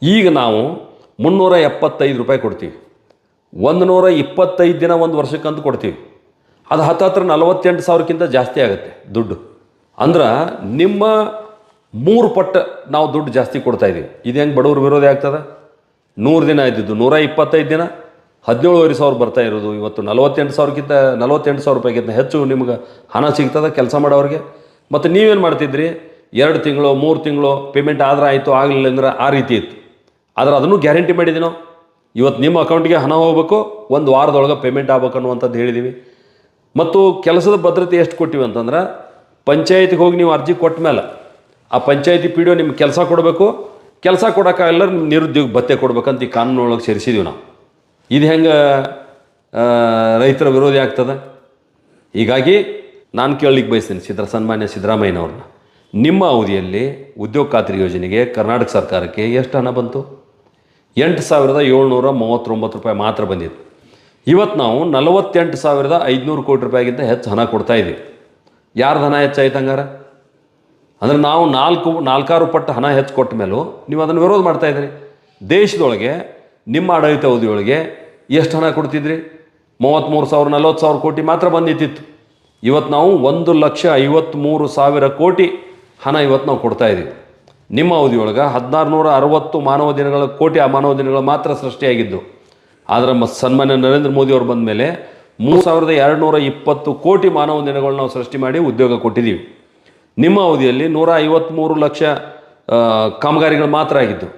ಈಗ ನಾವು 375 ರೂಪಾಯಿ ಕೊಡ್ತೀವಿ. 125 ದಿನ ಒಂದು ವರ್ಷಕ್ಕಂತೂ ಕೊಡ್ತೀವಿ. ಅದು ಹತ್ತಿರ 48,000ಕ್ಕಿಂತ ಜಾಸ್ತಿ ಆಗುತ್ತೆ ದುಡ್ಡು. ಅಂದ್ರೆ ನಿಮ್ಮ 3 ಪಟ್ಟು ನಾವು ದುಡ್ಡು ಜಾಸ್ತಿ ಕೊಡ್ತಾಯಿದ್ದೀವಿ. ಇದು ಹೆಂಗೆ ಬಡವ್ರ ವಿರೋಧ ಆಗ್ತದೆ? 100 ದಿನ ಇದ್ದಿದ್ದು 125 ದಿನ 17,500 ಬರ್ತಾ ಇರೋದು, ಇವತ್ತು 48,000 ರೂಪಾಯಿಗಿಂತ ಹೆಚ್ಚು ನಿಮ್ಗೆ ಹಣ ಸಿಗ್ತದೆ ಕೆಲಸ ಮಾಡೋರಿಗೆ. ಮತ್ತು ನೀವೇನು ಮಾಡ್ತಿದ್ರಿ, 2 ತಿಂಗಳು 3 ತಿಂಗಳು ಪೇಮೆಂಟ್ ಆದ್ರೆ ಆಯಿತು, ಆಗಲಿಲ್ಲ ಅಂದ್ರೆ ಆ ರೀತಿ ಇತ್ತು. ಆದರೆ ಅದನ್ನು ಗ್ಯಾರಂಟಿ ಮಾಡಿದ್ದೀವಿ ನಾವು. ಇವತ್ತು ನಿಮ್ಮ ಅಕೌಂಟಿಗೆ ಹಣ ಹೋಗಬೇಕು, 1 ವಾರದೊಳಗೆ ಪೇಮೆಂಟ್ ಆಗ್ಬೇಕು ಅನ್ನುವಂಥದ್ದು ಹೇಳಿದ್ದೀವಿ. ಮತ್ತು ಕೆಲಸದ ಭದ್ರತೆ ಎಷ್ಟು ಕೊಟ್ಟಿವಿ ಅಂತಂದ್ರೆ, ಪಂಚಾಯತಿಗೆ ಹೋಗಿ ನೀವು ಅರ್ಜಿ ಕೊಟ್ಟ ಮೇಲೆ ಆ ಪಂಚಾಯತಿ ಪಿ ಡಿ ಒ ನಿಮ್ಗೆ ಕೆಲಸ ಕೊಡಬೇಕು, ಕೆಲಸ ಕೊಡೋಕ್ಕಾಗಲ್ಲ ನಿಮ್ಗೆ ನಿರುದ್ಯೋಗ ಭತ್ಯೆ ಕೊಡ್ಬೇಕಂತ ಈ ಕಾನೂನೊಳಗೆ ಸೇರಿಸಿದ್ದೀವಿ ನಾವು. ಇದು ಹೆಂಗೆ ರೈತರ ವಿರೋಧಿ ಆಗ್ತದೆ? ಹೀಗಾಗಿ ನಾನು ಕೇಳಲಿಕ್ಕೆ ಬಯಸ್ತೀನಿ ಸನ್ಮಾನ್ಯ ಸಿದ್ದರಾಮಯ್ಯನವ್ರನ್ನ, ನಿಮ್ಮ ಅವಧಿಯಲ್ಲಿ ಉದ್ಯೋಗ ಖಾತ್ರಿ ಯೋಜನೆಗೆ ಕರ್ನಾಟಕ ಸರ್ಕಾರಕ್ಕೆ ಎಷ್ಟು ಹಣ ಬಂತು? 8,739 ರೂಪಾಯಿ ಮಾತ್ರ ಬಂದಿತ್ತು. ಇವತ್ತು ನಾವು 48,500 ಕೋಟಿ ರೂಪಾಯಿಗಿಂತ ಹೆಚ್ಚು ಹಣ ಕೊಡ್ತಾ ಇದ್ದೀವಿ. ಯಾರ್ದು ಹಣ ಹೆಚ್ಚಾಯ್ತು ಹಂಗಾರೆ? ಅಂದರೆ ನಾವು ನಾಲ್ಕಾರು ಪಟ್ಟು ಹಣ ಹೆಚ್ಚು ಕೊಟ್ಟ ಮೇಲೂ ನೀವು ಅದನ್ನು ವಿರೋಧ ಮಾಡ್ತಾ ಇದ್ದೀರಿ. ದೇಶದೊಳಗೆ ನಿಮ್ಮ ಆಡಳಿತ ಅವಧಿಯೊಳಗೆ ಎಷ್ಟು ಹಣ ಕೊಡ್ತಿದ್ರಿ? 33,000 40,000 ಕೋಟಿ ಮಾತ್ರ ಬಂದಿತ್ತಿತ್ತು. ಇವತ್ತು ನಾವು 1,53,000 ಕೋಟಿ ಹಣ ಇವತ್ತು ನಾವು ಕೊಡ್ತಾ ಇದ್ದೀವಿ. ನಿಮ್ಮ ಅವಧಿಯೊಳಗೆ 1,660 ಮಾನವ ದಿನಗಳ ಕೋಟಿ ಆ ಮಾನವ ದಿನಗಳು ಮಾತ್ರ ಸೃಷ್ಟಿಯಾಗಿದ್ದು. ಆದರೆ ಸನ್ಮಾನ್ಯ ನರೇಂದ್ರ ಮೋದಿ ಅವರು ಬಂದ ಮೇಲೆ 3,220 ಕೋಟಿ ಮಾನವ ದಿನಗಳು ನಾವು ಸೃಷ್ಟಿ ಮಾಡಿ ಉದ್ಯೋಗ ಕೊಟ್ಟಿದ್ದೀವಿ. ನಿಮ್ಮ ಅವಧಿಯಲ್ಲಿ 153 ಲಕ್ಷ ಕಾಮಗಾರಿಗಳು ಮಾತ್ರ ಆಗಿದ್ದು.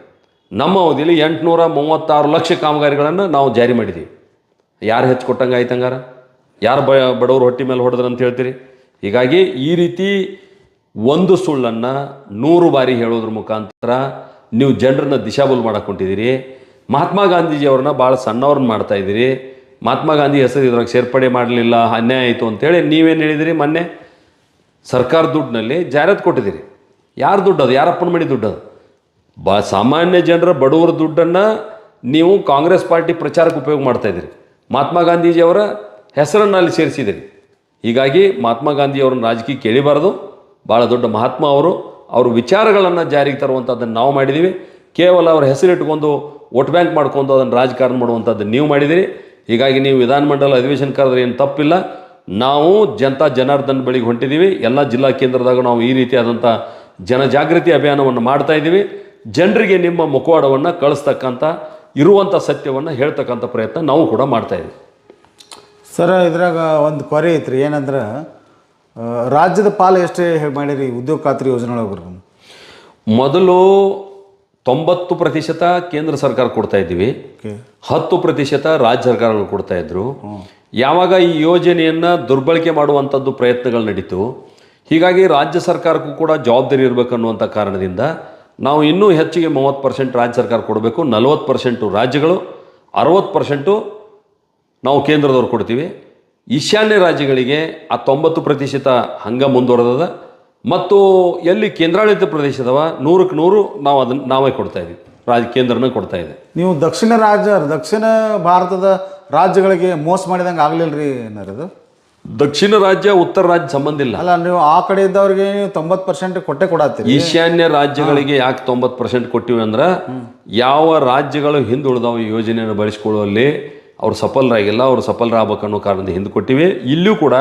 ನಮ್ಮ ಅವಧಿಯಲ್ಲಿ 836 ಲಕ್ಷ ಕಾಮಗಾರಿಗಳನ್ನು ನಾವು ಜಾರಿ ಮಾಡಿದ್ದೀವಿ. ಯಾರು ಹೆಚ್ಚು ಕೊಟ್ಟಂಗೆ ಆಯ್ತಂಗಾರ? ಯಾರು ಬಡವರು ಹೊಟ್ಟೆ ಮೇಲೆ ಹೊಡೆದ್ರು ಅಂತ ಹೇಳ್ತೀರಿ? ಹೀಗಾಗಿ ಈ ರೀತಿ ಒಂದು ಸುಳ್ಳನ್ನು 100 ಬಾರಿ ಹೇಳೋದ್ರ ಮುಖಾಂತರ ನೀವು ಜನರನ್ನ ದಿಶಾಬಲ್ ಮಾಡಕ್ಕೊಂಡಿದ್ದೀರಿ. ಮಹಾತ್ಮ ಗಾಂಧೀಜಿಯವ್ರನ್ನ ಭಾಳ ಸಣ್ಣವ್ರನ್ನ ಮಾಡ್ತಾ ಇದ್ದೀರಿ. ಮಹಾತ್ಮ ಗಾಂಧಿ ಹೆಸರು ಇದ್ರಾಗ ಸೇರ್ಪಡೆ ಮಾಡಲಿಲ್ಲ, ಅನ್ಯಾಯ ಆಯಿತು ಅಂತೇಳಿ ನೀವೇನು ಹೇಳಿದಿರಿ? ಮೊನ್ನೆ ಸರ್ಕಾರ ದುಡ್ಡಿನಲ್ಲಿ ಜಾಹೀರಾತು ಕೊಟ್ಟಿದ್ದೀರಿ. ಯಾರು ದುಡ್ಡು ಅದು? ಯಾರಪ್ಪನ ಮನೆ ದುಡ್ಡು ಅದು? ಸಾಮಾನ್ಯ ಜನರ ಬಡವರ ದುಡ್ಡನ್ನು ನೀವು ಕಾಂಗ್ರೆಸ್ ಪಾರ್ಟಿ ಪ್ರಚಾರಕ್ಕೆ ಉಪಯೋಗ ಮಾಡ್ತಾಯಿದ್ದೀರಿ. ಮಹಾತ್ಮ ಗಾಂಧೀಜಿಯವರ ಹೆಸರನ್ನು ಅಲ್ಲಿ ಸೇರಿಸಿದಿರಿ. ಹೀಗಾಗಿ ಮಹಾತ್ಮ ಗಾಂಧಿಯವ್ರನ್ನ ರಾಜಕೀಯ ಕೇಳಿಬಾರ್ದು. ಭಾಳ ದೊಡ್ಡ ಮಹಾತ್ಮ ಅವರು, ಅವ್ರ ವಿಚಾರಗಳನ್ನು ಜಾರಿಗೆ ತರುವಂಥದ್ದನ್ನು ನಾವು ಮಾಡಿದ್ದೀವಿ. ಕೇವಲ ಅವ್ರ ಹೆಸರಿಟ್ಕೊಂಡು ವೋಟ್ ಬ್ಯಾಂಕ್ ಮಾಡ್ಕೊಂಡು ಅದನ್ನು ರಾಜಕಾರಣ ಮಾಡುವಂಥದ್ದನ್ನು ನೀವು ಮಾಡಿದಿರಿ. ಹೀಗಾಗಿ ನೀವು ವಿಧಾನಮಂಡಲ ಅಧಿವೇಶನ ಕರೆದ್ರೆ ಏನು ತಪ್ಪಿಲ್ಲ. ನಾವು ಜನಾರ್ದನ್ ಬಳಿಗೆ ಹೊಂಟಿದ್ದೀವಿ. ಎಲ್ಲ ಜಿಲ್ಲಾ ಕೇಂದ್ರದಾಗ ನಾವು ಈ ರೀತಿಯಾದಂಥ ಜನಜಾಗೃತಿ ಅಭಿಯಾನವನ್ನು ಮಾಡ್ತಾ ಇದ್ದೀವಿ. ಜನರಿಗೆ ನಿಮ್ಮ ಮುಖವಾಡವನ್ನು ಕಳಿಸ್ತಕ್ಕಂಥ ಇರುವಂಥ ಸತ್ಯವನ್ನು ಹೇಳ್ತಕ್ಕಂಥ ಪ್ರಯತ್ನ ನಾವು ಕೂಡ ಮಾಡ್ತಾಯಿದ್ದೀವಿ. ಸರ್, ಇದ್ರಾಗ ಒಂದು ಕೊರೆ ಐತ್ರಿ. ಏನಂದ್ರೆ ರಾಜ್ಯದ ಪಾಲು ಎಷ್ಟೇ ಮಾಡಿರಿ ಉದ್ಯೋಗ ಖಾತ್ರಿ ಯೋಜನೆ ಒಳಗೆ? ಮೊದಲು 90% ಕೇಂದ್ರ ಸರ್ಕಾರ ಕೊಡ್ತಾ ಇದ್ದೀವಿ, 10% ರಾಜ್ಯ ಸರ್ಕಾರಗಳು ಕೊಡ್ತಾ ಇದ್ರು. ಯಾವಾಗ ಈ ಯೋಜನೆಯನ್ನು ದುರ್ಬಳಕೆ ಮಾಡುವಂಥದ್ದು ಪ್ರಯತ್ನಗಳು ನಡೀತು, ಹೀಗಾಗಿ ರಾಜ್ಯ ಸರ್ಕಾರಕ್ಕೂ ಕೂಡ ಜವಾಬ್ದಾರಿ ಇರಬೇಕನ್ನುವಂಥ ಕಾರಣದಿಂದ ನಾವು ಇನ್ನೂ ಹೆಚ್ಚಿಗೆ 30% ರಾಜ್ಯ ಸರ್ಕಾರ ಕೊಡಬೇಕು, 40% ರಾಜ್ಯಗಳು, 60% ನಾವು ಕೇಂದ್ರದವ್ರು ಕೊಡ್ತೀವಿ. ಈಶಾನ್ಯ ರಾಜ್ಯಗಳಿಗೆ ಆ 90% ಹಂಗೆ ಮುಂದುವರೆದದ. ಮತ್ತು ಎಲ್ಲಿ ಕೇಂದ್ರಾಡಳಿತ ಪ್ರದೇಶ ಅದಾವ 100ಕ್ಕೆ 100 ನಾವು ಅದನ್ನು ನಾವೇ ಕೊಡ್ತಾ ಇದ್ದೀವಿ, ಕೇಂದ್ರನೇ ಕೊಡ್ತಾ ಇದೆ. ನೀವು ದಕ್ಷಿಣ ಭಾರತದ ರಾಜ್ಯಗಳಿಗೆ ಮೋಸ ಮಾಡಿದಂಗೆ ಆಗಲಿಲ್ಲ ರೀ ಏನಾರದು? ದಕ್ಷಿಣ ರಾಜ್ಯ ಉತ್ತರ ರಾಜ್ಯ ಸಂಬಂಧ ಇಲ್ಲ ಅಲ್ಲ. ನೀವು ಆ ಕಡೆ ಇದ್ದವ್ರಿಗೆ 90% ಕೊಟ್ಟೆ ಕೊಡತ್ತೀರಿ. ಈಶಾನ್ಯ ರಾಜ್ಯಗಳಿಗೆ ಯಾಕೆ 90% ಕೊಟ್ಟಿವಿ ಅಂದ್ರೆ, ಯಾವ ರಾಜ್ಯಗಳು ಹಿಂದುಳಿದಾವ ಈ ಯೋಜನೆಯನ್ನು ಬಳಸಿಕೊಳ್ಳುವಲ್ಲಿ ಅವ್ರು ಸಫಲರಾಗಿಲ್ಲ, ಅವ್ರು ಸಫಲರಾಗಬೇಕನ್ನೋ ಕಾರಣದಿಂದ ಹಿಂದೆ ಕೊಟ್ಟಿವಿ. ಇಲ್ಲೂ ಕೂಡ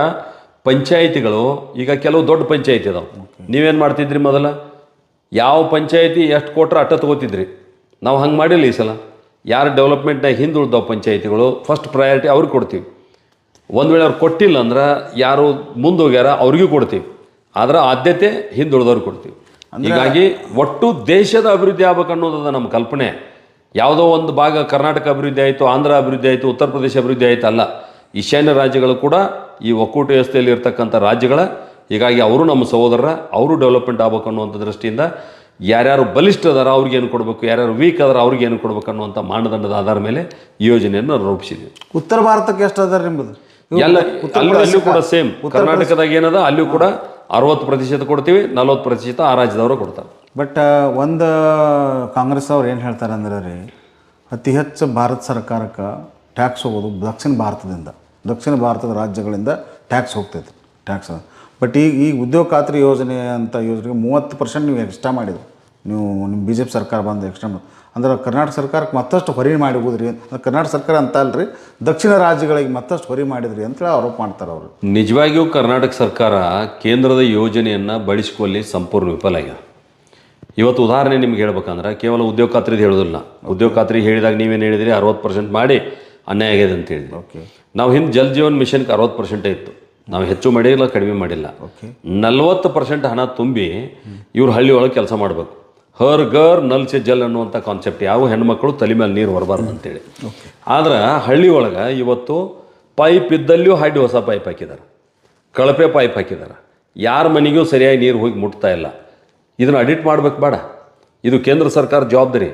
ಪಂಚಾಯಿತಿಗಳು, ಈಗ ಕೆಲವು ದೊಡ್ಡ ಪಂಚಾಯಿತಿ ಅದಾವೆ. ನೀವೇನು ಮಾಡ್ತಿದ್ರಿ? ಮೊದಲ ಯಾವ ಪಂಚಾಯಿತಿ ಎಷ್ಟು ಕೊಟ್ರೆ ಅಟ್ಟ ತೊಗೋತಿದ್ರಿ. ನಾವು ಹಂಗೆ ಮಾಡಿಲ್ಲ. ಈ ಸಲ ಯಾರು ಡೆವಲಪ್ಮೆಂಟ್ನಾಗ ಹಿಂದುಳಿದಾವ ಪಂಚಾಯಿತಿಗಳು ಫಸ್ಟ್ ಪ್ರಯಾರಿಟಿ ಅವ್ರಿಗೆ ಕೊಡ್ತೀವಿ. ಒಂದು ವೇಳೆ ಅವ್ರು ಕೊಟ್ಟಿಲ್ಲ ಅಂದ್ರೆ ಯಾರು ಮುಂದೋಗ್ಯಾರ ಅವ್ರಿಗೂ ಕೊಡ್ತೀವಿ. ಆದ್ರೆ ಆದ್ಯತೆ ಹಿಂದುಳಿದವ್ರಿಗೆ ಕೊಡ್ತೀವಿ. ಹೀಗಾಗಿ ಒಟ್ಟು ದೇಶದ ಅಭಿವೃದ್ಧಿ ಆಗ್ಬೇಕನ್ನೋದು ನಮ್ಮ ಕಲ್ಪನೆ. ಯಾವುದೋ ಒಂದು ಭಾಗ ಕರ್ನಾಟಕ ಅಭಿವೃದ್ಧಿ ಆಯಿತು, ಆಂಧ್ರ ಅಭಿವೃದ್ಧಿ ಆಯಿತು, ಉತ್ತರ ಪ್ರದೇಶ ಅಭಿವೃದ್ಧಿ ಆಯಿತು ಅಲ್ಲ. ಈಶಾನ್ಯ ರಾಜ್ಯಗಳು ಕೂಡ ಈ ಒಕ್ಕೂಟ ವ್ಯವಸ್ಥೆಯಲ್ಲಿ ಇರ್ತಕ್ಕಂಥ ರಾಜ್ಯಗಳ. ಹೀಗಾಗಿ ಅವರು ನಮ್ಮ ಸಹೋದರರ, ಅವರು ಡೆವಲಪ್ಮೆಂಟ್ ಆಗ್ಬೇಕು ಅನ್ನುವಂಥ ದೃಷ್ಟಿಯಿಂದ ಯಾರ್ಯಾರು ಬಲಿಷ್ಠ ಅದಾರ ಅವ್ರಿಗೇನು ಕೊಡಬೇಕು, ಯಾರ್ಯಾರು ವೀಕ್ ಅದಾರ ಅವ್ರಿಗೇನು ಕೊಡಬೇಕು ಅನ್ನುವಂಥ ಮಾನದಂಡದ ಆಧಾರ ಮೇಲೆ ಈ ಯೋಜನೆಯನ್ನು ರೂಪಿಸಿದ್ವಿ. ಉತ್ತರ ಭಾರತಕ್ಕೆ ಎಷ್ಟು ಅದಾರ ನಿಮ್ಮದು? ಎಲ್ಲ ಅಲ್ಲೂ ಕೂಡ ಸೇಮ್. ಕರ್ನಾಟಕದಾಗ ಏನದ ಅಲ್ಲೂ ಕೂಡ 60% ಕೊಡ್ತೀವಿ, 40% ಆ ರಾಜ್ಯದವರು ಕೊಡ್ತಾರೆ. ಬಟ್ ಒಂದು ಕಾಂಗ್ರೆಸ್ ಅವ್ರು ಏನು ಹೇಳ್ತಾರೆ ಅಂದ್ರೆ ರೀ, ಅತಿ ಹೆಚ್ಚು ಭಾರತ ಸರ್ಕಾರಕ್ಕೆ ಟ್ಯಾಕ್ಸ್ ಹೋಗೋದು ದಕ್ಷಿಣ ಭಾರತದ ರಾಜ್ಯಗಳಿಂದ ಟ್ಯಾಕ್ಸ್ ಹೋಗ್ತೈತೆ ಟ್ಯಾಕ್ಸ್. ಬಟ್ ಈಗ ಉದ್ಯೋಗ ಖಾತ್ರಿ ಯೋಜನೆ ಅಂತ ಯೋಜನೆಗೆ 30% ನೀವು ಎಕ್ಸ್ಟ್ರಾ ಮಾಡಿದ್ರಿ. ನೀವು ನಿಮ್ಮ BJP ಸರ್ಕಾರ ಬಂದು ಎಕ್ಸ್ಟ್ರಾ ಅಂದ್ರೆ ಕರ್ನಾಟಕ ಸರ್ಕಾರಕ್ಕೆ ಮತ್ತಷ್ಟು ಹೊರೆ ಮಾಡಿಬೋದ್ರಿ. ಕರ್ನಾಟಕ ಸರ್ಕಾರ ಅಂತ ಅಲ್ರಿ, ದಕ್ಷಿಣ ರಾಜ್ಯಗಳಿಗೆ ಮತ್ತಷ್ಟು ಹೊರೆ ಮಾಡಿದ್ರಿ ಅಂತೇಳಿ ಆರೋಪ ಮಾಡ್ತಾರೆ ಅವರು. ನಿಜವಾಗಿಯೂ ಕರ್ನಾಟಕ ಸರ್ಕಾರ ಕೇಂದ್ರದ ಯೋಜನೆಯನ್ನು ಬಳಸಿಕೊಳ್ಳಿ ಸಂಪೂರ್ಣ ವಿಫಲ ಆಗ್ಯದ. ಇವತ್ತು ಉದಾಹರಣೆ ನಿಮ್ಗೆ ಹೇಳ್ಬೇಕಂದ್ರೆ, ಕೇವಲ ಉದ್ಯೋಗ ಖಾತ್ರಿದು ಹೇಳೋದಿಲ್ಲ. ಉದ್ಯೋಗ ಖಾತ್ರಿ ಹೇಳಿದಾಗ ನೀವೇನು ಹೇಳಿದಿರಿ? 60% ಮಾಡಿ ಅನ್ಯಾಯ ಆಗಿದೆ ಅಂತ ಹೇಳಿದ್ವಿ. ಓಕೆ. ನಾವು ಹಿಂದೆ ಜಲ್ ಜೀವನ್ ಮಿಷನ್ಗೆ 60% ಇತ್ತು. ನಾವು ಹೆಚ್ಚು ಮಾಡಿಲ್ಲ, ಕಡಿಮೆ ಮಾಡಿಲ್ಲ. 40% ಹಣ ತುಂಬಿ ಇವ್ರು ಹಳ್ಳಿ ಒಳಗೆ ಕೆಲಸ ಮಾಡಬೇಕು. ಹರ್ ಗರ್ ನಲ್ ಸೆ ಜಲ್ ಅನ್ನುವಂಥ ಕಾನ್ಸೆಪ್ಟ್. ಯಾವ ಹೆಣ್ಮಕ್ಳು ತಲೆ ಮೇಲೆ ನೀರು ಹೊರಬಾರ್ದು ಅಂತೇಳಿ. ಆದ್ರೆ ಹಳ್ಳಿ ಒಳಗೆ ಇವತ್ತು ಪೈಪ್ ಇದ್ದಲ್ಲಿಯೂ ಹಾಡಿ ಹೊಸ ಪೈಪ್ ಹಾಕಿದ್ದಾರೆ, ಕಳಪೆ ಪೈಪ್ ಹಾಕಿದ್ದಾರೆ. ಯಾರ ಮನೆಗೂ ಸರಿಯಾಗಿ ನೀರು ಹೋಗಿ ಮುಟ್ತಾ ಇಲ್ಲ. ಇದನ್ನು ಅಡಿಟ್ ಮಾಡ್ಬೇಕು ಬೇಡ? ಇದು ಕೇಂದ್ರ ಸರ್ಕಾರ ಜವಾಬ್ದಾರಿ.